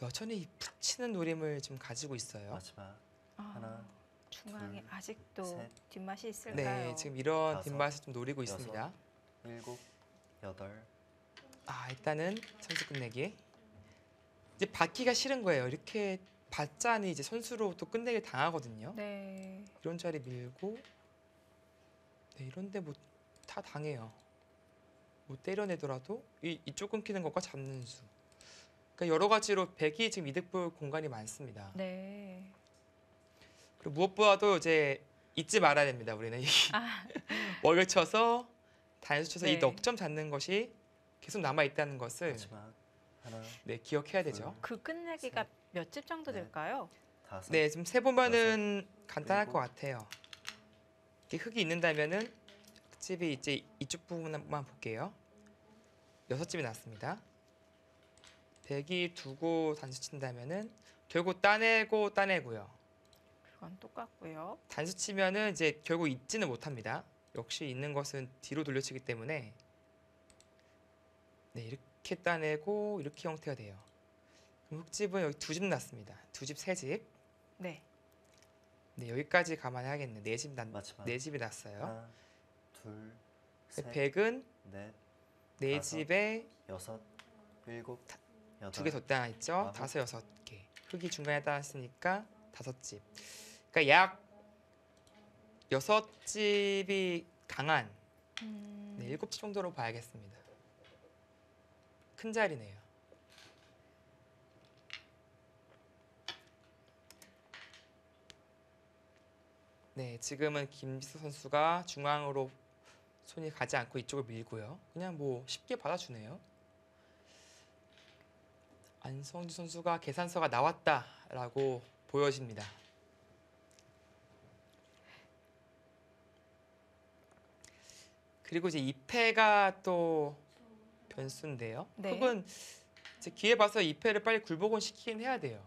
여전히 붙이는 노림을 좀 가지고 있어요. 마지막 하나, 중앙에 둘, 아직도 셋, 뒷맛이 있을까요? 네, 지금 이런 다섯, 뒷맛을 좀 노리고 여섯. 있습니다. 일곱, 여덟, 일단은 선수 끝내기. 이제 받기가 싫은 거예요. 이렇게 받자니 이제 선수로 또 끝내기 당하거든요. 네. 이런 자리 밀고 네, 이런데 뭐 다 당해요. 뭐 때려내더라도 이쪽 끊기는 것과 잡는 수. 그러니까 여러 가지로 백이 지금 이득 볼 공간이 많습니다. 네. 그리고 무엇보다도 이제 잊지 말아야 됩니다. 우리는 이 먹을 쳐서 단수 쳐서 이 네. 넉점 잡는 것이 계속 남아 있다는 것을 마지막 하나, 네, 기억해야 되죠. 그 끝내기가 몇 집 정도 네. 될까요? 다섯, 네, 지금 세 보면은 간단할 일곱. 것 같아요. 이렇게 흙이 있는다면은 집이 이제 이쪽 부분만 볼게요. 6집이 났습니다. 백이 두고 단수 친다면은 결국 따내고요. 그건 똑같고요. 단수 치면은 이제 결국 있지는 못합니다. 역시 있는 것은 뒤로 돌려치기 때문에 네, 이렇게 따내고 이렇게 형태가 돼요. 그럼 흙집은 여기 2집 났습니다. 2집, 3집. 네. 네, 여기까지 감안해야겠네. 4집 마지막. 4집이 났어요. 하나, 둘, 셋, 100은 넷, 4집에 여섯, 일곱, 여덟. 2개 더 따나 있죠? 아홉. 5, 6개. 흙이 중간에 따랐으니까 5집. 그러니까 약 6집이 강한 네, 7집 정도로 봐야겠습니다. 큰 자리네요. 네, 지금은 김지수 선수가 중앙으로 손이 가지 않고 이쪽을 밀고요. 그냥 뭐 쉽게 받아주네요. 안성주 선수가 계산서가 나왔다라고 보여집니다. 그리고 이제 2패가 또 변수인데요. 네. 흙은 이제 기회 봐서 2패를 빨리 굴복은 시키긴 해야 돼요.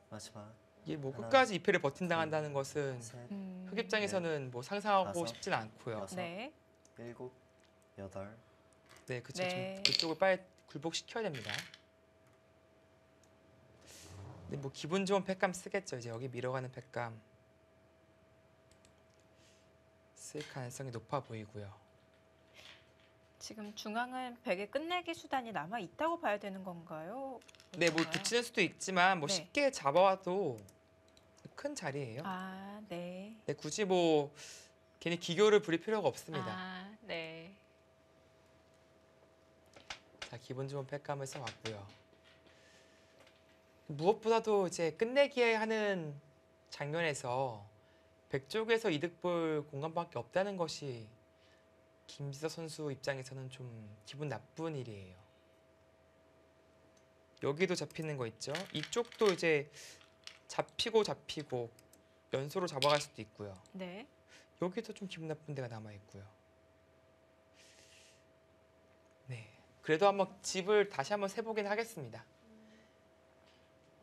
마지막. 이게 뭐 하나, 끝까지 2패를 버틴당한다는 것은 셋, 흙 입장에서는 뭐 상상하고 다섯, 싶진 않고요. 여섯, 네. 일곱, 여덟. 네, 그쵸. 네. 좀 그쪽을 빨리 굴복시켜야 됩니다. 근데 뭐 기분 좋은 팩감 쓰겠죠. 이제 여기 밀어가는 팩감 쓸 가능성이 높아 보이고요. 지금 중앙은 100의 끝내기 수단이 남아 있다고 봐야 되는 건가요? 네, 뭐 어떤가요? 붙이는 수도 있지만 뭐 네. 쉽게 잡아와도 큰 자리예요. 아, 네. 네, 굳이 뭐 괜히 기교를 부릴 필요가 없습니다. 아, 네. 자, 기분 좋은 팩감을 써왔고요. 무엇보다도 이제 끝내기 하는 장면에서 백쪽에서 이득 볼 공간밖에 없다는 것이 김지서 선수 입장에서는 좀 기분 나쁜 일이에요. 여기도 잡히는 거 있죠? 이쪽도 이제 잡히고 연소로 잡아갈 수도 있고요. 네. 여기도 좀 기분 나쁜 데가 남아 있고요. 네, 그래도 한번 집을 다시 한번 세보긴 하겠습니다.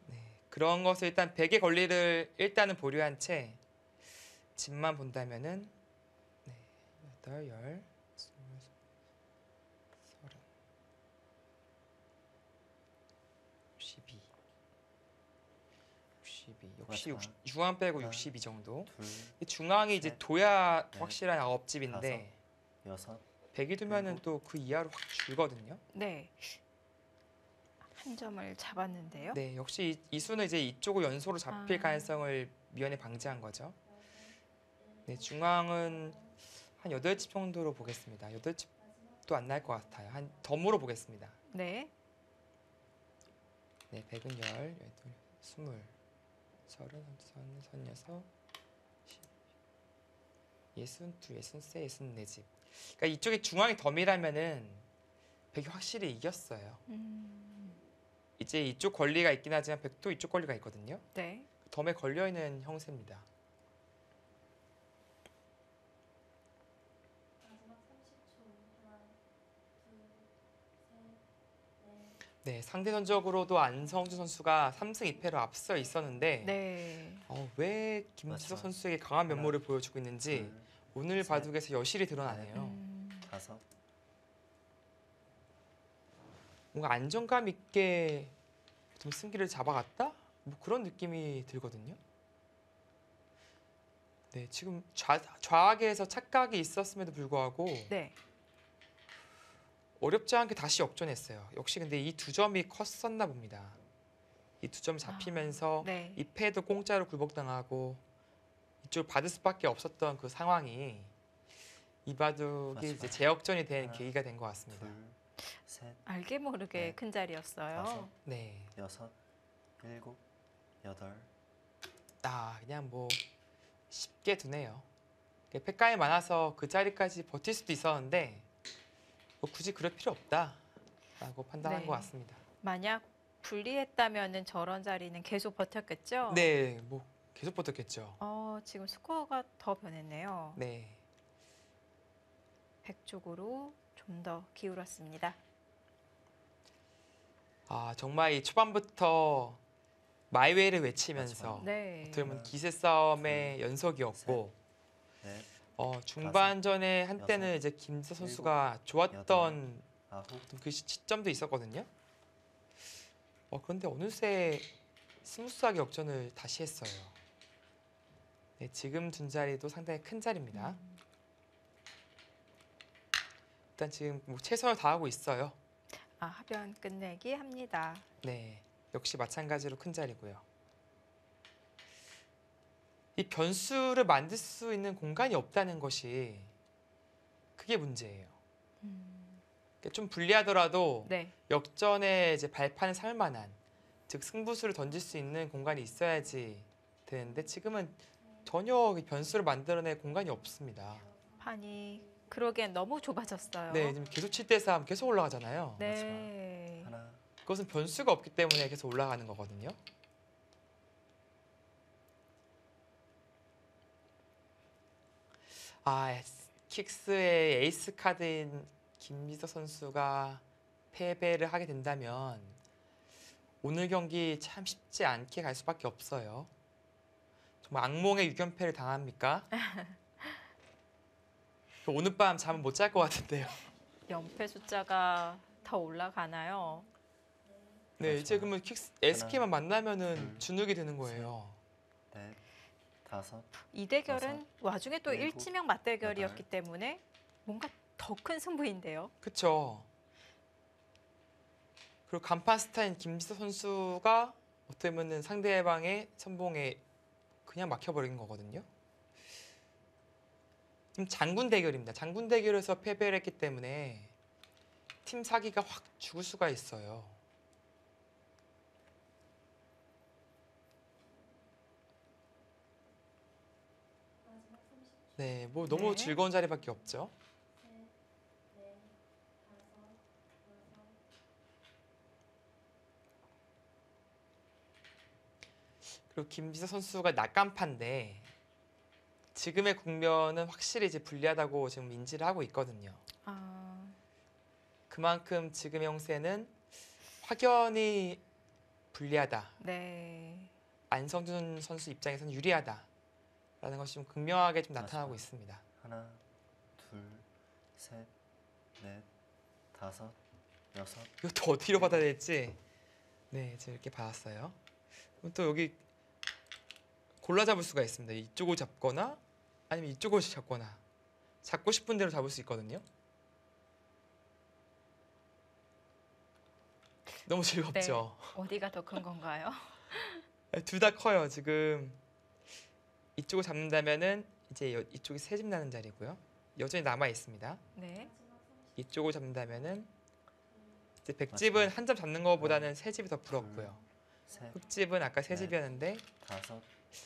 네, 그런 것을 일단 100의 권리를 일단은 보류한 채 집만 본다면은 네, 8, 10, 30, 62 역시 마지막. 중앙 빼고 하나, 62 정도. 둘, 이 중앙이 이제 셋, 둬야 넷, 확실한 9집인데 여섯. 100이 두면은 일곱. 또 그 이하로 확 줄거든요. 네. 한 점을 잡았는데요. 네, 역시 이 수는 이제 이쪽을 연소로 잡힐 아. 가능성을 미연에 방지한 거죠. 네, 중앙은 한 8집 정도로 보겠습니다. 8집도 안 날 것 같아요. 한 덤으로 보겠습니다. 네. 네, 100은 10, 12, 20, 30, 31, 36, 62, 63, 64집. 그러니까 이쪽에 중앙이 덤이라면은 100이 확실히 이겼어요. 이제 이쪽 권리가 있긴 하지만 100도 이쪽 권리가 있거든요. 네. 덤에 걸려 있는 형세입니다. 마지막 30초. 하나, 둘, 셋, 넷. 네, 상대전적으로도 안성주 선수가 3승 2패로 앞서 있었는데 네. 왜 김지석 마지막. 선수에게 강한 하나, 면모를 보여주고 있는지 둘, 오늘 셋, 바둑에서 여실히 드러나네요. 다섯. 뭔가 안정감 있게 좀 승기를 잡아갔다? 뭐 그런 느낌이 들거든요. 네, 지금 좌악에서 착각이 있었음에도 불구하고 네. 어렵지 않게 다시 역전했어요. 역시 근데 이 2점이 컸었나 봅니다. 이 2점 잡히면서 네. 이 패도 공짜로 굴복당하고 이쪽 받을 수밖에 없었던 그 상황이 이 바둑이 마지막. 이제 재역전이 된 하나, 계기가 된 것 같습니다. 둘, 셋, 알게 모르게 네. 큰 자리였어요. 다섯. 네, 여섯, 일곱, 여덟. 그냥 뭐 쉽게 두네요. 패감이 많아서 그 자리까지 버틸 수도 있었는데 뭐 굳이 그럴 필요 없다라고 판단한 네. 것 같습니다. 만약 불리했다면은 저런 자리는 계속 버텼겠죠? 네, 뭐 계속 버텼겠죠. 지금 스코어가 더 변했네요. 네, 100 쪽으로 좀 더 기울었습니다. 정말 이 초반부터 마이웨이를 외치면서 네. 어떻게 보면 하나, 기세 싸움의 연속이었고 넷, 중반전에 한때는 여섯, 이제 김지서 선수가 좋았던 아홉, 그 시점도 있었거든요. 그런데 어느새 스무스하게 역전을 다시 했어요. 네, 지금 둔 자리도 상당히 큰 자리입니다. 일단 지금 뭐 최선을 다하고 있어요. 하변 끝내기 합니다. 네, 역시 마찬가지로 큰 자리고요. 이 변수를 만들 수 있는 공간이 없다는 것이 그게 문제예요. 그러니까 좀 불리하더라도 네. 역전에 이제 발판을 살 만한, 즉 승부수를 던질 수 있는 공간이 있어야지 되는데 지금은 전혀 그 변수를 만들어낼 공간이 없습니다. 판이 그러기엔 너무 좁아졌어요. 네, 지금 계속 7대 3 계속 올라가잖아요. 네. 하나, 그것은 변수가 없기 때문에 계속 올라가는 거거든요. 킥스의 에이스 카드인 김미서 선수가 패배를 하게 된다면 오늘 경기 참 쉽지 않게 갈 수밖에 없어요. 정말 악몽의 6연패를 당합니까? 오늘 밤 잠을 못 잘 것 같은데요. 연패 숫자가 더 올라가나요? 네, 이제 그러면 SK만 만나면은 둘, 주눅이 드는 거예요. 넷, 다섯, 이 대결은 와중에 또 일곱, 일치명 맞대결이었기 여덟. 때문에 뭔가 더 큰 승부인데요. 그렇죠. 그리고 간판 스타인 김지서 선수가 어떻게 보면 상대방의 선봉에 그냥 막혀버린 거거든요. 지금 장군 대결입니다. 장군 대결에서 패배를 했기 때문에 팀 사기가 확 죽을 수가 있어요. 마지막 30초. 네, 뭐 너무 네. 즐거운 자리밖에 없죠. 셋, 넷, 다섯, 여섯. 그리고 김지서 선수가 낙간판인데 지금의 국면은 확실히 이제 불리하다고 지금 인지를 하고 있거든요. 그만큼 지금의 형세는 확연히 불리하다. 네. 안성준 선수 입장에서는 유리하다라는 것이 좀 극명하게 좀 나타나고 맞습니다. 있습니다. 하나, 둘, 셋, 넷, 다섯, 여섯, 이것도 어디로 받아야 될지 네, 제가 이렇게 받았어요. 그럼 또 여기 골라 잡을 수가 있습니다. 이쪽을 잡거나 아니면 이쪽을 잡거나 잡고 싶은 대로 잡을 수 있거든요. 너무 즐겁죠. 어디가 더 큰 건가요? 둘 다 커요. 지금 이쪽을 잡는다면은 이제 이쪽이 세 집 나는 자리고요. 여전히 남아 있습니다. 네. 마지막 30초. 이쪽을 잡는다면은 이제 백집은 한 점 잡는 것보다는 세 집이 더 부럽고요. 셋, 흑집은 아까 세 네. 집이었는데 다섯,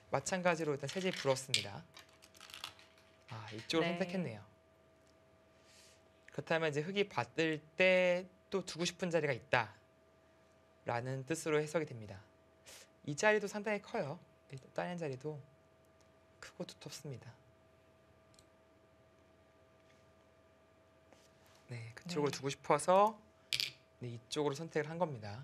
마찬가지로 일단 세 집이 불었습니다. 이쪽을 네. 선택했네요. 그렇다면 이제 흑이 받을 때 또 두고 싶은 자리가 있다라는 뜻으로 해석이 됩니다. 이 자리도 상당히 커요. 다른 자리도 크고 두텁습니다. 네, 그쪽으로 네. 두고 싶어서 네, 이쪽으로 선택을 한 겁니다.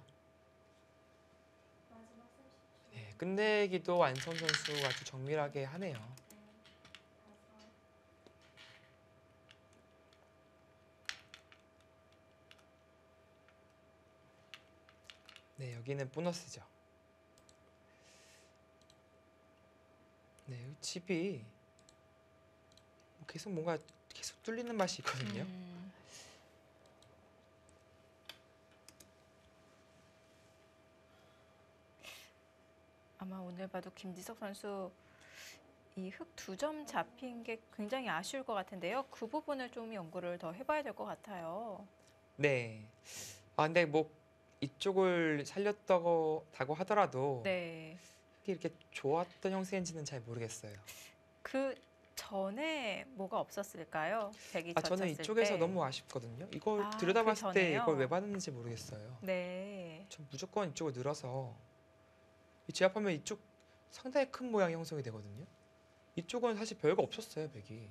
마지막 30초. 네, 끝내기도 안성 선수가 아주 정밀하게 하네요. 다섯. 네, 여기는 보너스죠. 네, 여기 집이 계속 뭔가 계속 뚫리는 맛이 있거든요. 아마 오늘 봐도 김지석 선수 이 흑 2점 잡힌 게 굉장히 아쉬울 것 같은데요. 그 부분을 좀 연구를 더 해봐야 될 것 같아요. 네. 근데 뭐 이쪽을 살렸다고 하더라도 네. 흑이 이렇게 좋았던 형세인지는 잘 모르겠어요. 그 전에 뭐가 없었을까요? 백이 저는 젖혔을 이쪽에서 때. 너무 아쉽거든요. 이걸 그 들여다봤을 때 전에요? 이걸 왜 받았는지 모르겠어요. 네. 전 무조건 이쪽을 늘어서 제압하면 이쪽 상당히 큰 모양이 형성이 되거든요. 이쪽은 사실 별거 없었어요, 백이.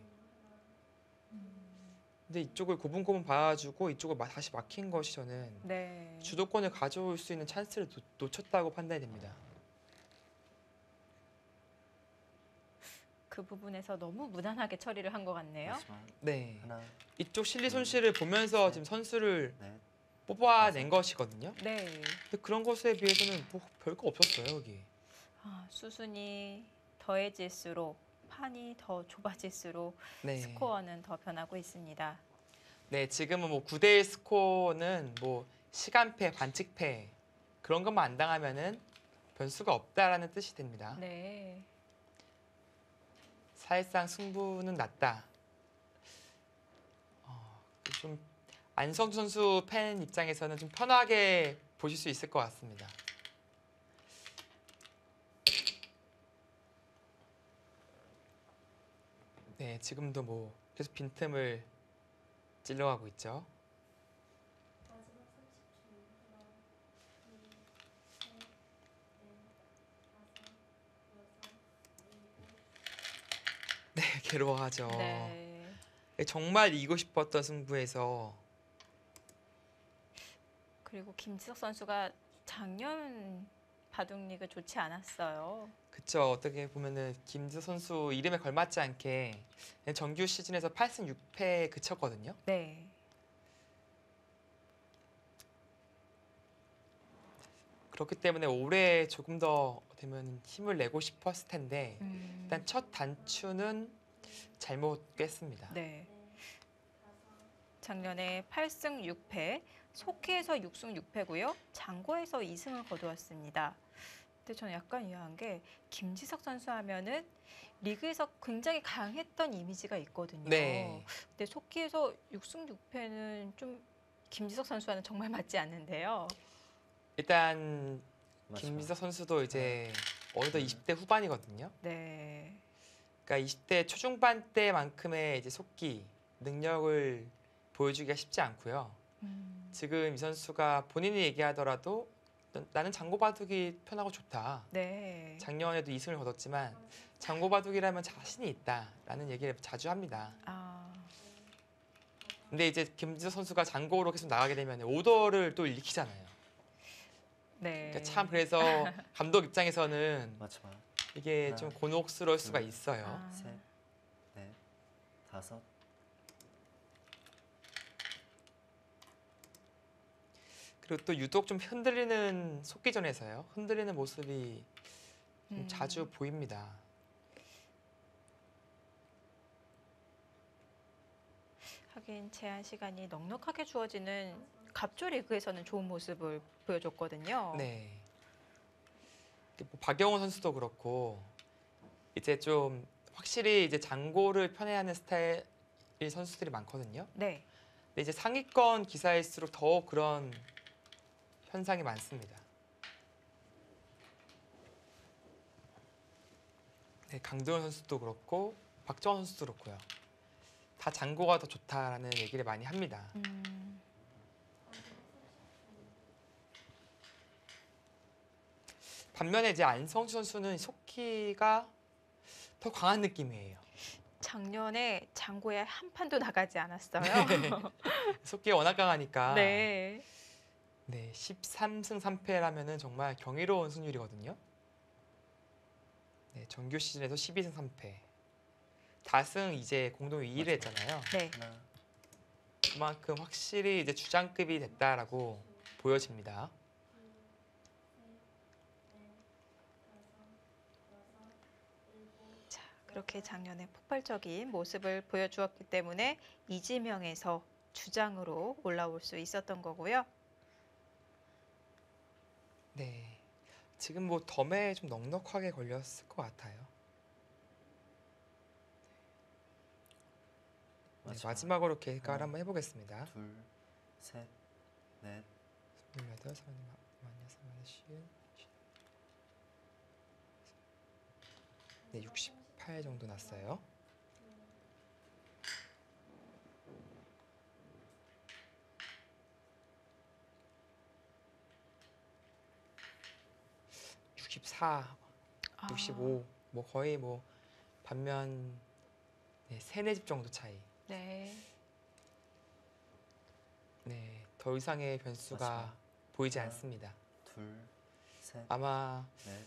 근데 이쪽을 고분고분 봐주고 이쪽을 다시 막힌 것이 저는 네. 주도권을 가져올 수 있는 찬스를 놓쳤다고 판단이 됩니다. 그 부분에서 너무 무난하게 처리를 한 것 같네요. 마지막 네. 하나, 이쪽 실리 손실을 보면서 셋, 지금 선수를 넷, 뽑아낸 것이거든요. 네. 근데 그런 것에 비해서는 뭐 별거 없었어요 여기. 수순이 더해질수록 판이 더 좁아질수록 네. 스코어는 더 변하고 있습니다. 네, 지금은 뭐 9대1 스코어는 뭐 시간패, 반칙패 그런 것만 안 당하면은 변수가 없다라는 뜻이 됩니다. 네. 사실상 승부는 났다. 좀 안성주 선수 팬 입장에서는 좀 편하게 보실 수 있을 것 같습니다. 네, 지금도 뭐 계속 빈틈을 찔러가고 있죠. 마지막 30초. 하나, 둘, 셋, 넷, 다섯, 여섯, 일곱. 네, 괴로워하죠. 네. 정말 이기고 싶었던 승부에서 그리고 김지석 선수가 작년 바둑리그 좋지 않았어요. 그쵸. 어떻게 보면은 김지수 선수 이름에 걸맞지 않게 그냥 정규 시즌에서 8승 6패에 그쳤거든요. 네. 그렇기 때문에 올해 조금 더 되면 힘을 내고 싶었을 텐데 일단 첫 단추는 잘못 꿰습니다. 네. 작년에 8승 6패, 속기에서 6승 6패고요. 장고에서 2승을 거두었습니다. 근데 저는 약간 이해한 게 김지석 선수 하면은 리그에서 굉장히 강했던 이미지가 있거든요. 네. 근데 속기에서 6승 6패는 좀 김지석 선수와는 정말 맞지 않는데요. 일단 마지막 김지수 선수도 이제 어느덧 20대 후반이거든요. 네. 그러니까 20대 초중반 때만큼의 이제 속기 능력을 보여주기가 쉽지 않고요. 지금 이 선수가 본인이 얘기하더라도 나는 장고바둑이 편하고 좋다. 네. 작년에도 2승을 거뒀지만 장고바둑이라면 자신이 있다라는 얘기를 자주 합니다. 아, 근데 이제 김지수 선수가 장고로 계속 나가게 되면 오더를 또 읽히잖아요. 네. 그러니까 참 그래서 감독 입장에서는 마지막 이게 하나, 좀 곤혹스러울 수가 둘, 있어요. 아, 셋, 넷, 다섯. 그리고 또 유독 좀 흔들리는 속기전에서요. 흔들리는 모습이 좀 자주 보입니다. 하긴 제한 시간이 넉넉하게 주어지는 갑조 리그에서는 좋은 모습을 보여줬거든요. 네. 뭐 박영호 선수도 그렇고 이제 좀 확실히 이제 장고를 편애하는 스타일 선수들이 많거든요. 네. 근데 이제 상위권 기사일수록 더 그런 현상이 많습니다. 네, 강도현 선수도 그렇고 박정원 선수도 그렇고요. 다 장고가 더 좋다라는 얘기를 많이 합니다. 반면에 이제 안성주 선수는 속기가 더 강한 느낌이에요. 작년에 장고에 한 판도 나가지 않았어요. 속기가 워낙 강하니까 네. 네, 13승 3패라면은 정말 경이로운 승률이거든요. 네, 정규 시즌에서 12승 3패. 다승 이제 공동 2위를 했잖아요. 네. 하나, 그만큼 확실히 이제 주장급이 됐다라고 보여집니다. 자, 그렇게 작년에 폭발적인 모습을 보여주었기 때문에 이지명에서 주장으로 올라올 수 있었던 거고요. 네, 지금 뭐 덤에 좀 넉넉하게 걸렸을 것 같아요. 네, 마지막으로 계획을 하나, 한번 해보겠습니다. 둘, 셋, 넷, 28, 36, 40, 네, 68 정도 났어요. (64) 65, 뭐 거의 뭐 반면 네, 3, 4집 정도 차이. 네. 네, 더 이상의 변수가 마지막. 보이지 하나. 않습니다. 둘, 셋, 아마 넷,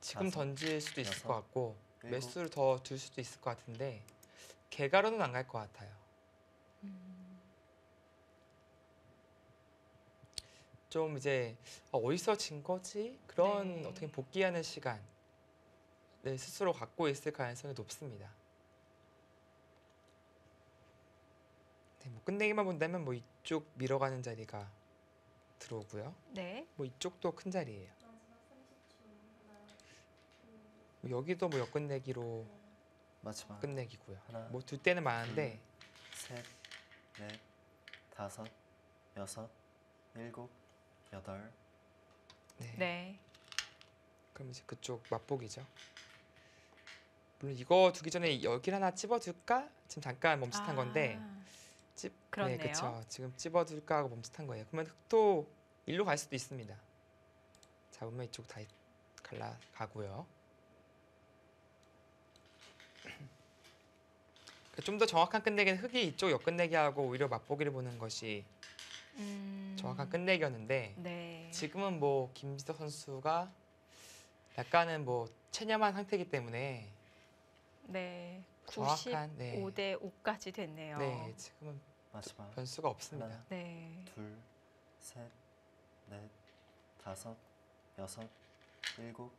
지금 다섯, 던질 수도 있을 여섯. 것 같고 매수를 더 둘 수도 있을 것 같은데 개가로는 안 갈 것 같아요. 좀 이제 어디서 진 거지? 그런 네. 어떻게 복귀하는 시간을 스스로 갖고 있을 가능성이 높습니다. 네, 뭐 끝내기만 본다면 뭐 이쪽 밀어가는 자리가 들어오고요. 네. 뭐 이쪽도 큰 자리예요. 마지막 30초. 하나, 둘, 뭐 여기도 뭐 역끝내기로 마지막 끝내기고요. 하나, 뭐 둘 때는 많은데 셋, 넷, 다섯, 여섯, 일곱, 여덟. 네. 네. 그럼 이제 그쪽 맛보기죠. 물론 이거 두기 전에 여기를 하나 찝어둘까? 지금 잠깐 멈칫한 건데 찝. 그렇네요. 네, 그렇죠. 지금 찝어둘까 하고 멈칫한 거예요. 그러면 흑도 일로 갈 수도 있습니다. 잡으면 이쪽 다 갈라 가고요. 좀 더 정확한 끝내기는 흑이 이쪽 역끝내기하고 오히려 맛보기를 보는 것이 정확한 끝내기였는데 네. 지금은 뭐 김지석 선수가 약간은 뭐 체념한 상태이기 때문에 네. 정확한 95대 5까지 됐네요. 네, 지금은 마지막 변수가 없습니다. 하나, 네. 둘, 셋, 넷, 다섯, 여섯, 일곱.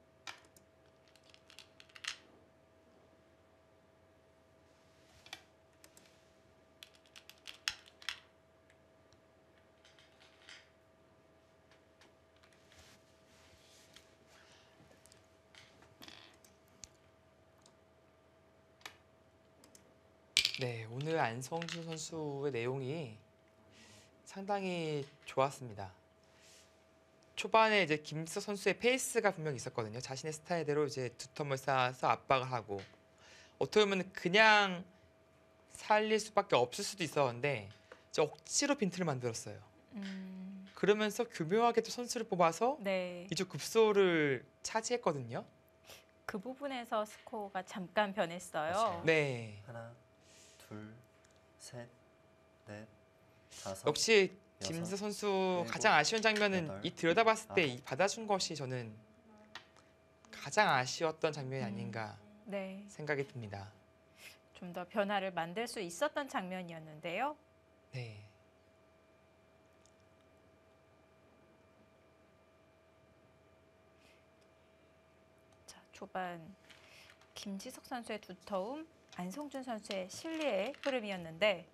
네, 오늘 안성준 선수의 내용이 상당히 좋았습니다. 초반에 이제 김지석 선수의 페이스가 분명히 있었거든요. 자신의 스타일대로 이제 두 텀을 쌓아서 압박을 하고 어떻게 보면 그냥 살릴 수밖에 없을 수도 있었는데 이제 억지로 빈틈을 만들었어요. 그러면서 교묘하게 또 선수를 뽑아서 네. 이쪽 급소를 차지했거든요. 그 부분에서 스코어가 잠깐 변했어요. 맞아요. 네, 하나, 둘, 셋, 넷, 다섯. 역시 여섯, 김지석 선수 일곱, 가장 아쉬운 장면은 여덟, 이 들여다봤을 때 아홉. 이 받아준 것이 저는 가장 아쉬웠던 장면이 아닌가 네. 생각이 듭니다. 좀 더 변화를 만들 수 있었던 장면이었는데요. 네. 자, 초반 김지석 선수의 두터움, 안성준 선수의 실리의 흐름이었는데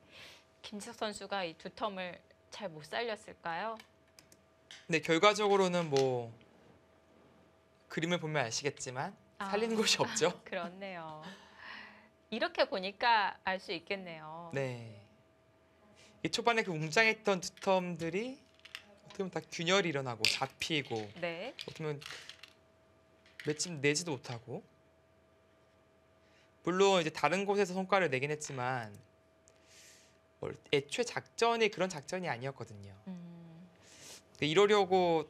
김지석 선수가 이 두텀을 잘 못 살렸을까요? 근데 결과적으로는 뭐 그림을 보면 아시겠지만 살리는 것이 없죠. 그렇네요. 이렇게 보니까 알 수 있겠네요. 네. 이 초반에 그 웅장했던 두텀들이 어떻게 보면 다 균열이 일어나고 잡히고 네. 어떻게 보면 맷집 내지도 못하고 물론 이제 다른 곳에서 성과를 내긴 했지만 애초에 작전이 그런 작전이 아니었거든요. 이러려고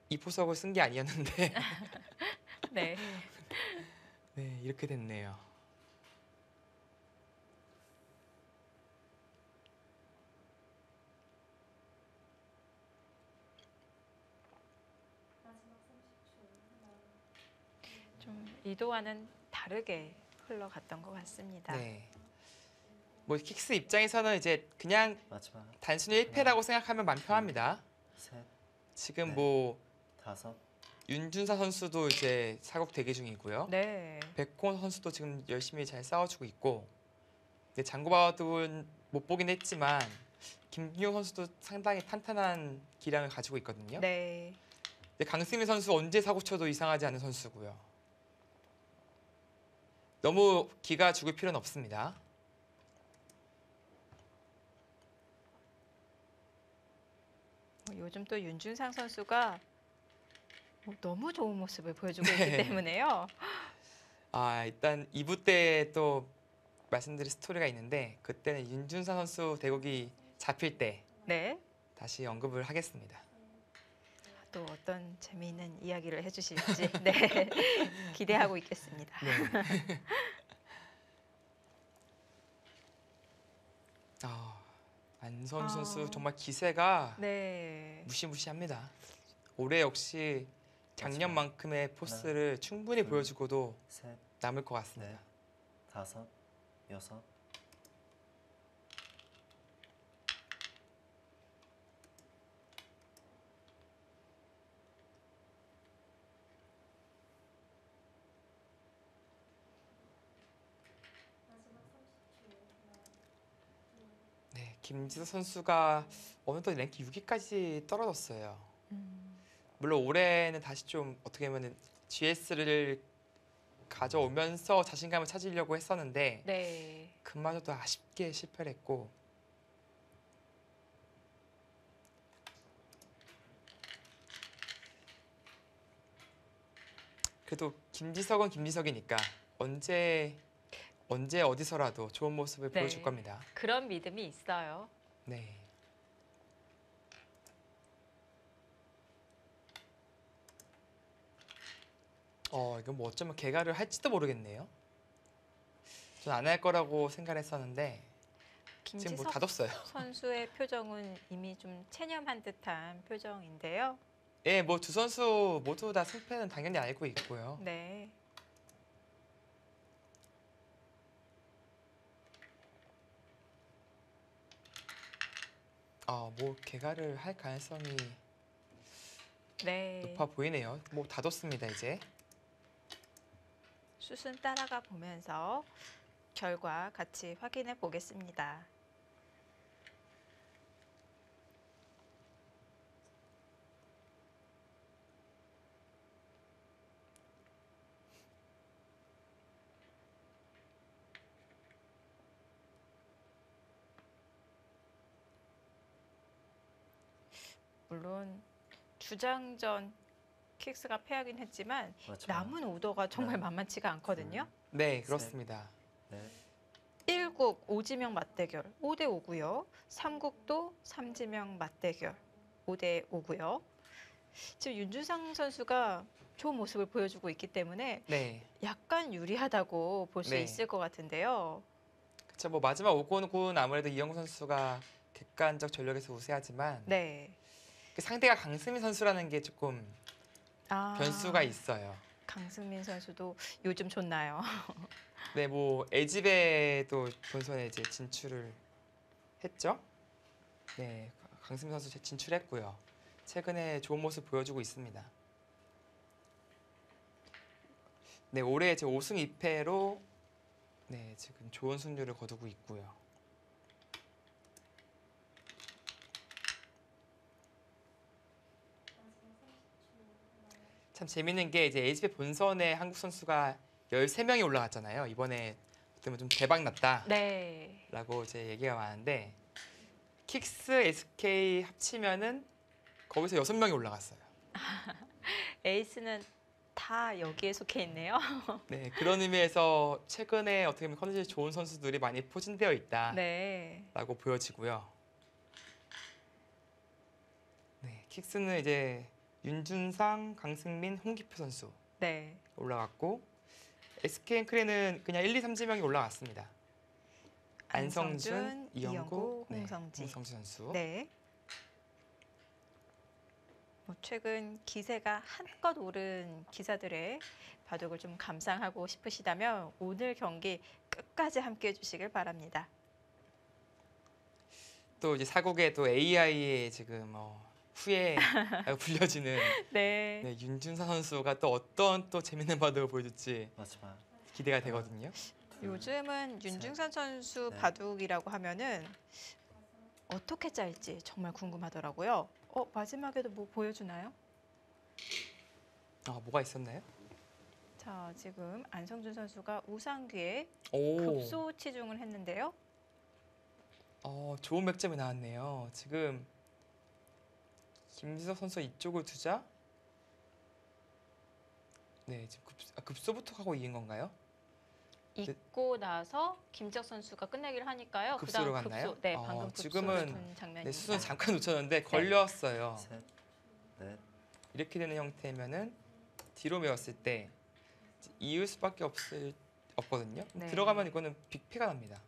이 포석을 쓴 게 아니었는데 네. 네, 이렇게 됐네요. 마지막 30초. 하나, 좀 의도와는 다르게 흘러갔던 것 같습니다. 네. 뭐 킥스 입장에서는 이제 그냥 마지막 단순히 1패라고 생각하면 마음 편합니다. 셋, 지금 네. 뭐 다섯, 윤준사 선수도 이제 사국 대기 중이고요. 네. 백호 선수도 지금 열심히 잘 싸워주고 있고, 근데 장고바드는 못 보긴 했지만 김기용 선수도 상당히 탄탄한 기량을 가지고 있거든요. 네. 근데 강승민 선수 언제 사고 쳐도 이상하지 않은 선수고요. 너무 기가 죽을 필요는 없습니다. 요즘 또 윤준상 선수가 너무 좋은 모습을 보여주고 네. 있기 때문에요. 아, 일단 2부 때 또 말씀드릴 스토리가 있는데 그때는 윤준사 선수 대국이 잡힐 때 네. 다시 언급을 하겠습니다. 또 어떤 재미있는 이야기를 해주실지 네. 기대하고 있겠습니다. 네. 안성 선수 정말 기세가 네. 무시무시합니다. 올해 역시 작년만큼의 포스를 충분히 둘, 보여주고도 셋, 남을 것 같습니다. 넷, 다섯, 여섯, 마지막 30초. 하나, 둘, 네, 김지석 선수가 어느덧 랭킹 6위까지 떨어졌어요. 물론 올해는 다시 좀 어떻게 보면 GS를 가져오면서 자신감을 찾으려고 했었는데 네. 그마저도 아쉽게 실패를 했고 그래도 김지석은 김지석이니까 언제 어디서라도 좋은 모습을 네. 보여줄 겁니다. 그런 믿음이 있어요. 네. 이건 뭐 어쩌면 개가를 할지도 모르겠네요. 전 안 할 거라고 생각했었는데 지금 뭐 김지석 다뒀어요. 선수의 표정은 이미 좀 체념한 듯한 표정인데요. 예, 뭐 두 선수 모두 다 승패는 당연히 알고 있고요. 네. 뭐 개가를 할 가능성이 네. 높아 보이네요. 뭐 다뒀습니다 이제. 수순 따라가 보면서 결과 같이 확인해 보겠습니다. 물론 주장전 킥스가 패하긴 했지만 그렇죠. 남은 오더가 정말 네. 만만치가 않거든요. 네, 그렇습니다. 넷, 1국 오지명 맞대결 5대 5고요. 3국도 삼지명 맞대결 5대 5고요. 지금 윤준상 선수가 좋은 모습을 보여주고 있기 때문에 네, 약간 유리하다고 볼 수 네. 있을 것 같은데요. 그렇죠. 뭐 마지막 5군은 아무래도 이영구 선수가 객관적 전력에서 우세하지만 네. 그 상대가 강수민 선수라는 게 조금 변수가 있어요. 강승민 선수도 요즘 좋나요? 네, 뭐 LG배도 본선에 이제 진출을 했죠. 네, 강수민 선수 진출했고요. 최근에 좋은 모습 보여주고 있습니다. 네, 올해 이제 5승 2패로 네, 지금 좋은 승률을 거두고 있고요. 마지막 30초. 하나, 참 재밌는 게 이제 LG배 본선에 한국 선수가 13명이 올라갔잖아요. 이번에 어쩌면 좀 대박 났다라고 네. 이제 얘기가 많은데 킥스, SK 합치면은 거기서 6명이 올라갔어요. 에이스는 다 여기에 속해 있네요. 네, 그런 의미에서 최근에 어떻게 보면 컨디션이 좋은 선수들이 많이 포진되어 있다라고 네. 보여지고요. 네, 킥스는 이제 윤준상, 강승민, 홍기표 선수 네. 올라갔고 SK앤크레는 그냥 1, 2, 3지명이 올라갔습니다. 안성준, 이영구, 네, 홍성지. 홍성지 선수. 네. 뭐 최근 기세가 한껏 오른 기사들의 바둑을 좀 감상하고 싶으시다면 오늘 경기 끝까지 함께해 주시길 바랍니다. 또 이제 사국에 또 AI의 지금 후예라고 불려지는 네. 네, 윤준상 선수가 또 어떤 또 재밌는 바둑을 보여줄지 마지막 기대가 되거든요. 요즘은 윤중산 선수 네. 바둑이라고 하면은 어떻게 짤지 정말 궁금하더라고요. 마지막에도 뭐 보여주나요? 뭐가 있었나요? 자, 지금 안성준 선수가 우상귀에 오, 급소 치중을 했는데요. 좋은 맥점이 나왔네요. 지금 김지석 선수 이쪽을 두자. 네, 지금 급소부터 하고 이긴 건가요? 잊고 나서 김지혁 선수가 끝내기를 하니까요. 급소로 그다음 갔나요? 급소, 네, 방금 급소를 지금은 둔 장면입니다. 네, 수순 잠깐 놓쳤는데 걸렸어요. 셋, 넷, 이렇게 되는 형태면은 뒤로 메웠을 때 이을 수밖에 없거든요. 네. 들어가면 이거는 빅패가 납니다.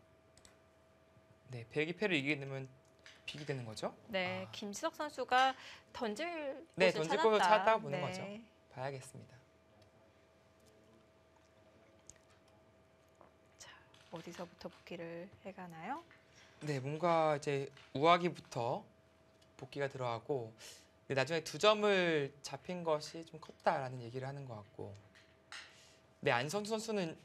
네, 배기패를 이기게 되면 빅이 되는 거죠. 네, 김지석 선수가 던질 네, 곳을 던질 곳을 찾았다. 찾다 보는 네. 거죠. 봐야겠습니다. 어디서부터 복귀를 해가나요? 네, 뭔가 이제 우아기부터 복귀가 들어가고 근데 나중에 2점을 잡힌 것이 좀 컸다라는 얘기를 하는 것 같고 네, 안성주 선수는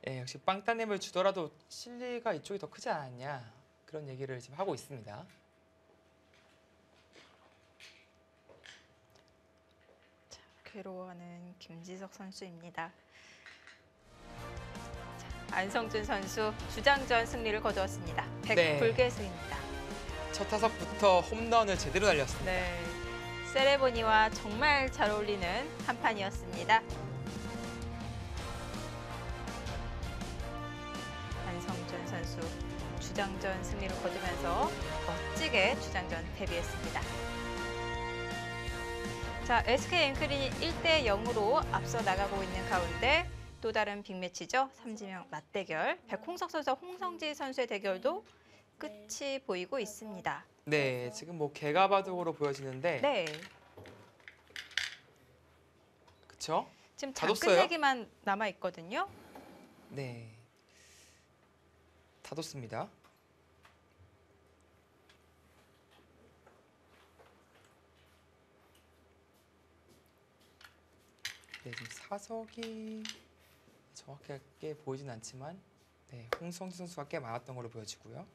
역시 빵 따냄을 주더라도 실리가 이쪽이 더 크지 않았냐 그런 얘기를 지금 하고 있습니다. 괴로워하는 김지석 선수입니다. 자, 안성준 선수 주장전 승리를 거두었습니다. 네. 100불개수입니다. 첫 타석부터 홈런을 제대로 날렸습니다. 네, 세레모니와 정말 잘 어울리는 한 판이었습니다. 안성준 선수 주장전 승리를 거두면서 멋지게 주장전 데뷔했습니다. 자, SK 앵크린이 1대 0으로 앞서 나가고 있는 가운데 또 다른 빅매치죠. 삼지명 맞대결. 백홍석 선수와 홍성지 선수의 대결도 끝이 보이고 있습니다. 네, 지금 뭐 개가바둑으로 보여지는데 네, 그쵸? 지금 다 장 뒀어요? 끝내기만 남아 있거든요. 네, 다 뒀습니다. 네, 지금 사석이 정확하게 보이진 않지만 네, 홍성지 선수가 꽤 많았던 걸로 보여지고요.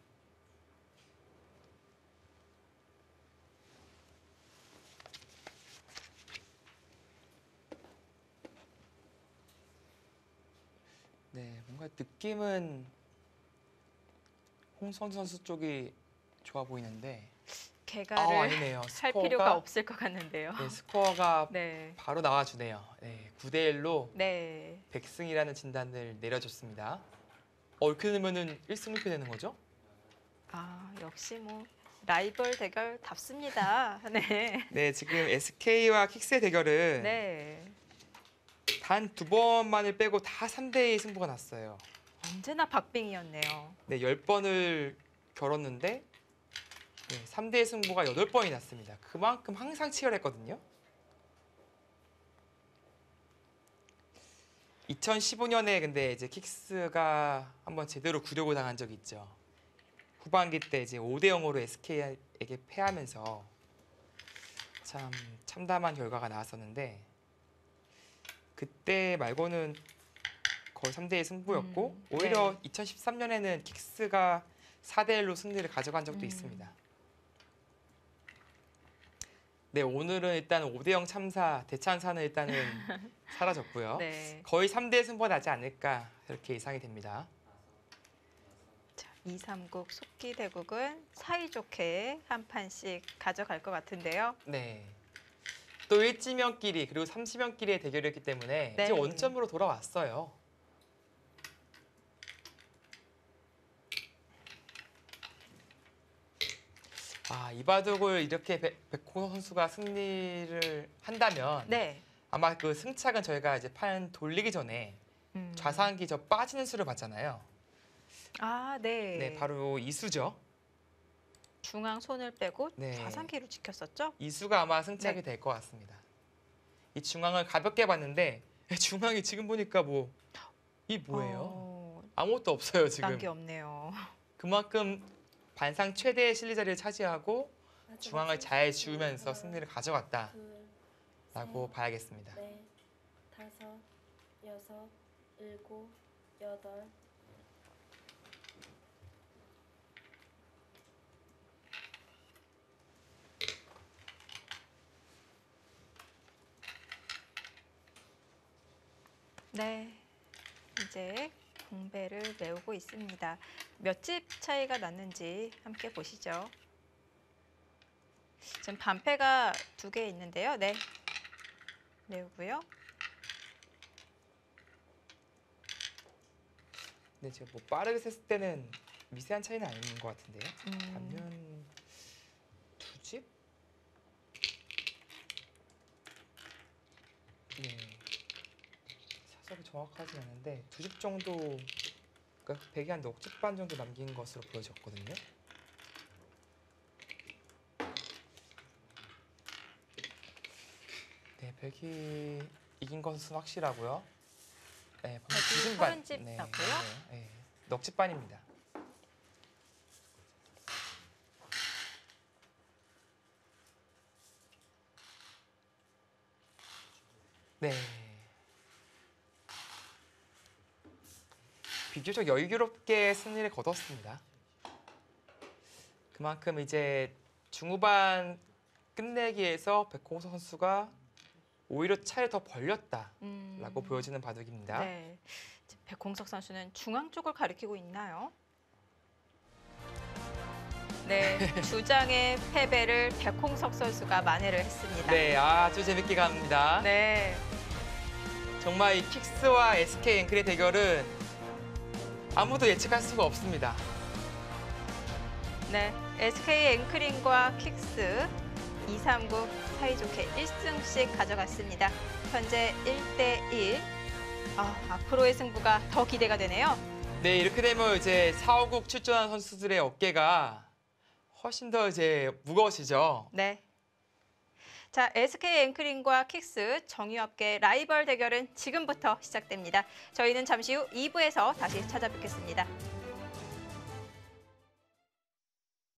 네, 뭔가 느낌은 홍성지 선수 쪽이 좋아 보이는데 개가를 아니네요. 할 필요가 없을 것 같는데요. 네, 스코어가 네, 바로 나와주네요. 네, 9대 1로 네, 백승이라는 진단을 내려줬습니다. 이렇게 되면은 1승 1패 되는 거죠? 아 역시 뭐 라이벌 대결답습니다. 네, 네, 지금 SK와 킥스의 대결은 네, 단 2번만을 빼고 다 3대2 승부가 났어요. 언제나 박빙이었네요. 네, 10번을 겨뤘는데 네, 3대2 승부가 8번이 났습니다. 그만큼 항상 치열했거든요. 2015년에 근데 이제 킥스가 한번 제대로 굴욕을 당한 적이 있죠. 후반기 때 이제 5대 0으로 SK에게 패하면서 참 참담한 결과가 나왔었는데 그때 말고는 거의 3대 1 승부였고 오히려 2013년에는 킥스가 4대 1로 승리를 가져간 적도 있습니다. 네, 오늘은 일단 5대 0 참사 대찬사는 일단은 사라졌고요. 네, 거의 3대 승부가 나지 않을까 이렇게 예상이 됩니다. 자, 2, 3국 속기 대국은 사이좋게 한 판씩 가져갈 것 같은데요. 네. 또 1지명끼리 그리고 3지명끼리의 대결이었기 때문에 네. 이제 원점으로 돌아왔어요. 이 바둑을 이렇게 백홍석 선수가 승리를 한다면 네, 아마 그 승착은 저희가 이제 판 돌리기 전에 좌상기 저 빠지는 수를 봤잖아요. 아, 네, 네, 바로 이 수죠. 중앙 손을 빼고 네. 좌상기로 지켰었죠. 이 수가 아마 승착이 네. 될 것 같습니다. 이 중앙을 가볍게 봤는데 중앙이 지금 보니까 이 뭐예요? 아무것도 없어요 지금. 딴 게 없네요. 그만큼 반상 최대의 실리 자리를 차지하고 중앙을 잘 지우면서 승리를 가져갔다라고 둘, 셋, 봐야겠습니다. 넷, 다섯, 여섯, 일곱, 여덟. 네, 이제 공배를 메우고 있습니다. 몇 집 차이가 났는지 함께 보시죠. 지금 반패가 2개 있는데요. 네, 메우고요. 네, 제가 빠르게 셌을 때는 미세한 차이는 아닌 것 같은데요. 음, 반면 2집? 네. 사석이 정확하진 않은데 2집 정도, 그러니까 백이 한 넉집 반 정도 남긴 것으로 보여졌거든요. 네, 백이 이긴 것은 확실하고요. 네, 방금 백이 2집 반. 30집 네, 났고요. 네. 넉지반입니다. 네. 비교적 여유롭게 승리를 거뒀습니다. 그만큼 이제 중후반 끝내기에서 백홍석 선수가 오히려 차를 더 벌렸다라고 보여지는 바둑입니다. 네. 백홍석 선수는 중앙 쪽을 가리키고 있나요? 네, 주장의 패배를 백홍석 선수가 만회를 했습니다. 네, 아주 재밌게 갑니다. 네. 정말 이 킥스와 SK 앵클의 대결은 아무도 예측할 수가 없습니다. 네, SK 앵크링과 킥스 2, 3구 사이좋게 1승씩 가져갔습니다. 현재 1대1. 앞으로의 승부가 더 기대가 되네요. 네, 이렇게 되면 이제 4호국 출전한 선수들의 어깨가 훨씬 더 이제 무거워지죠. 네. 자, SK 앵크링과 킥스 정유업계 라이벌 대결은 지금부터 시작됩니다. 저희는 잠시 후 2부에서 다시 찾아뵙겠습니다.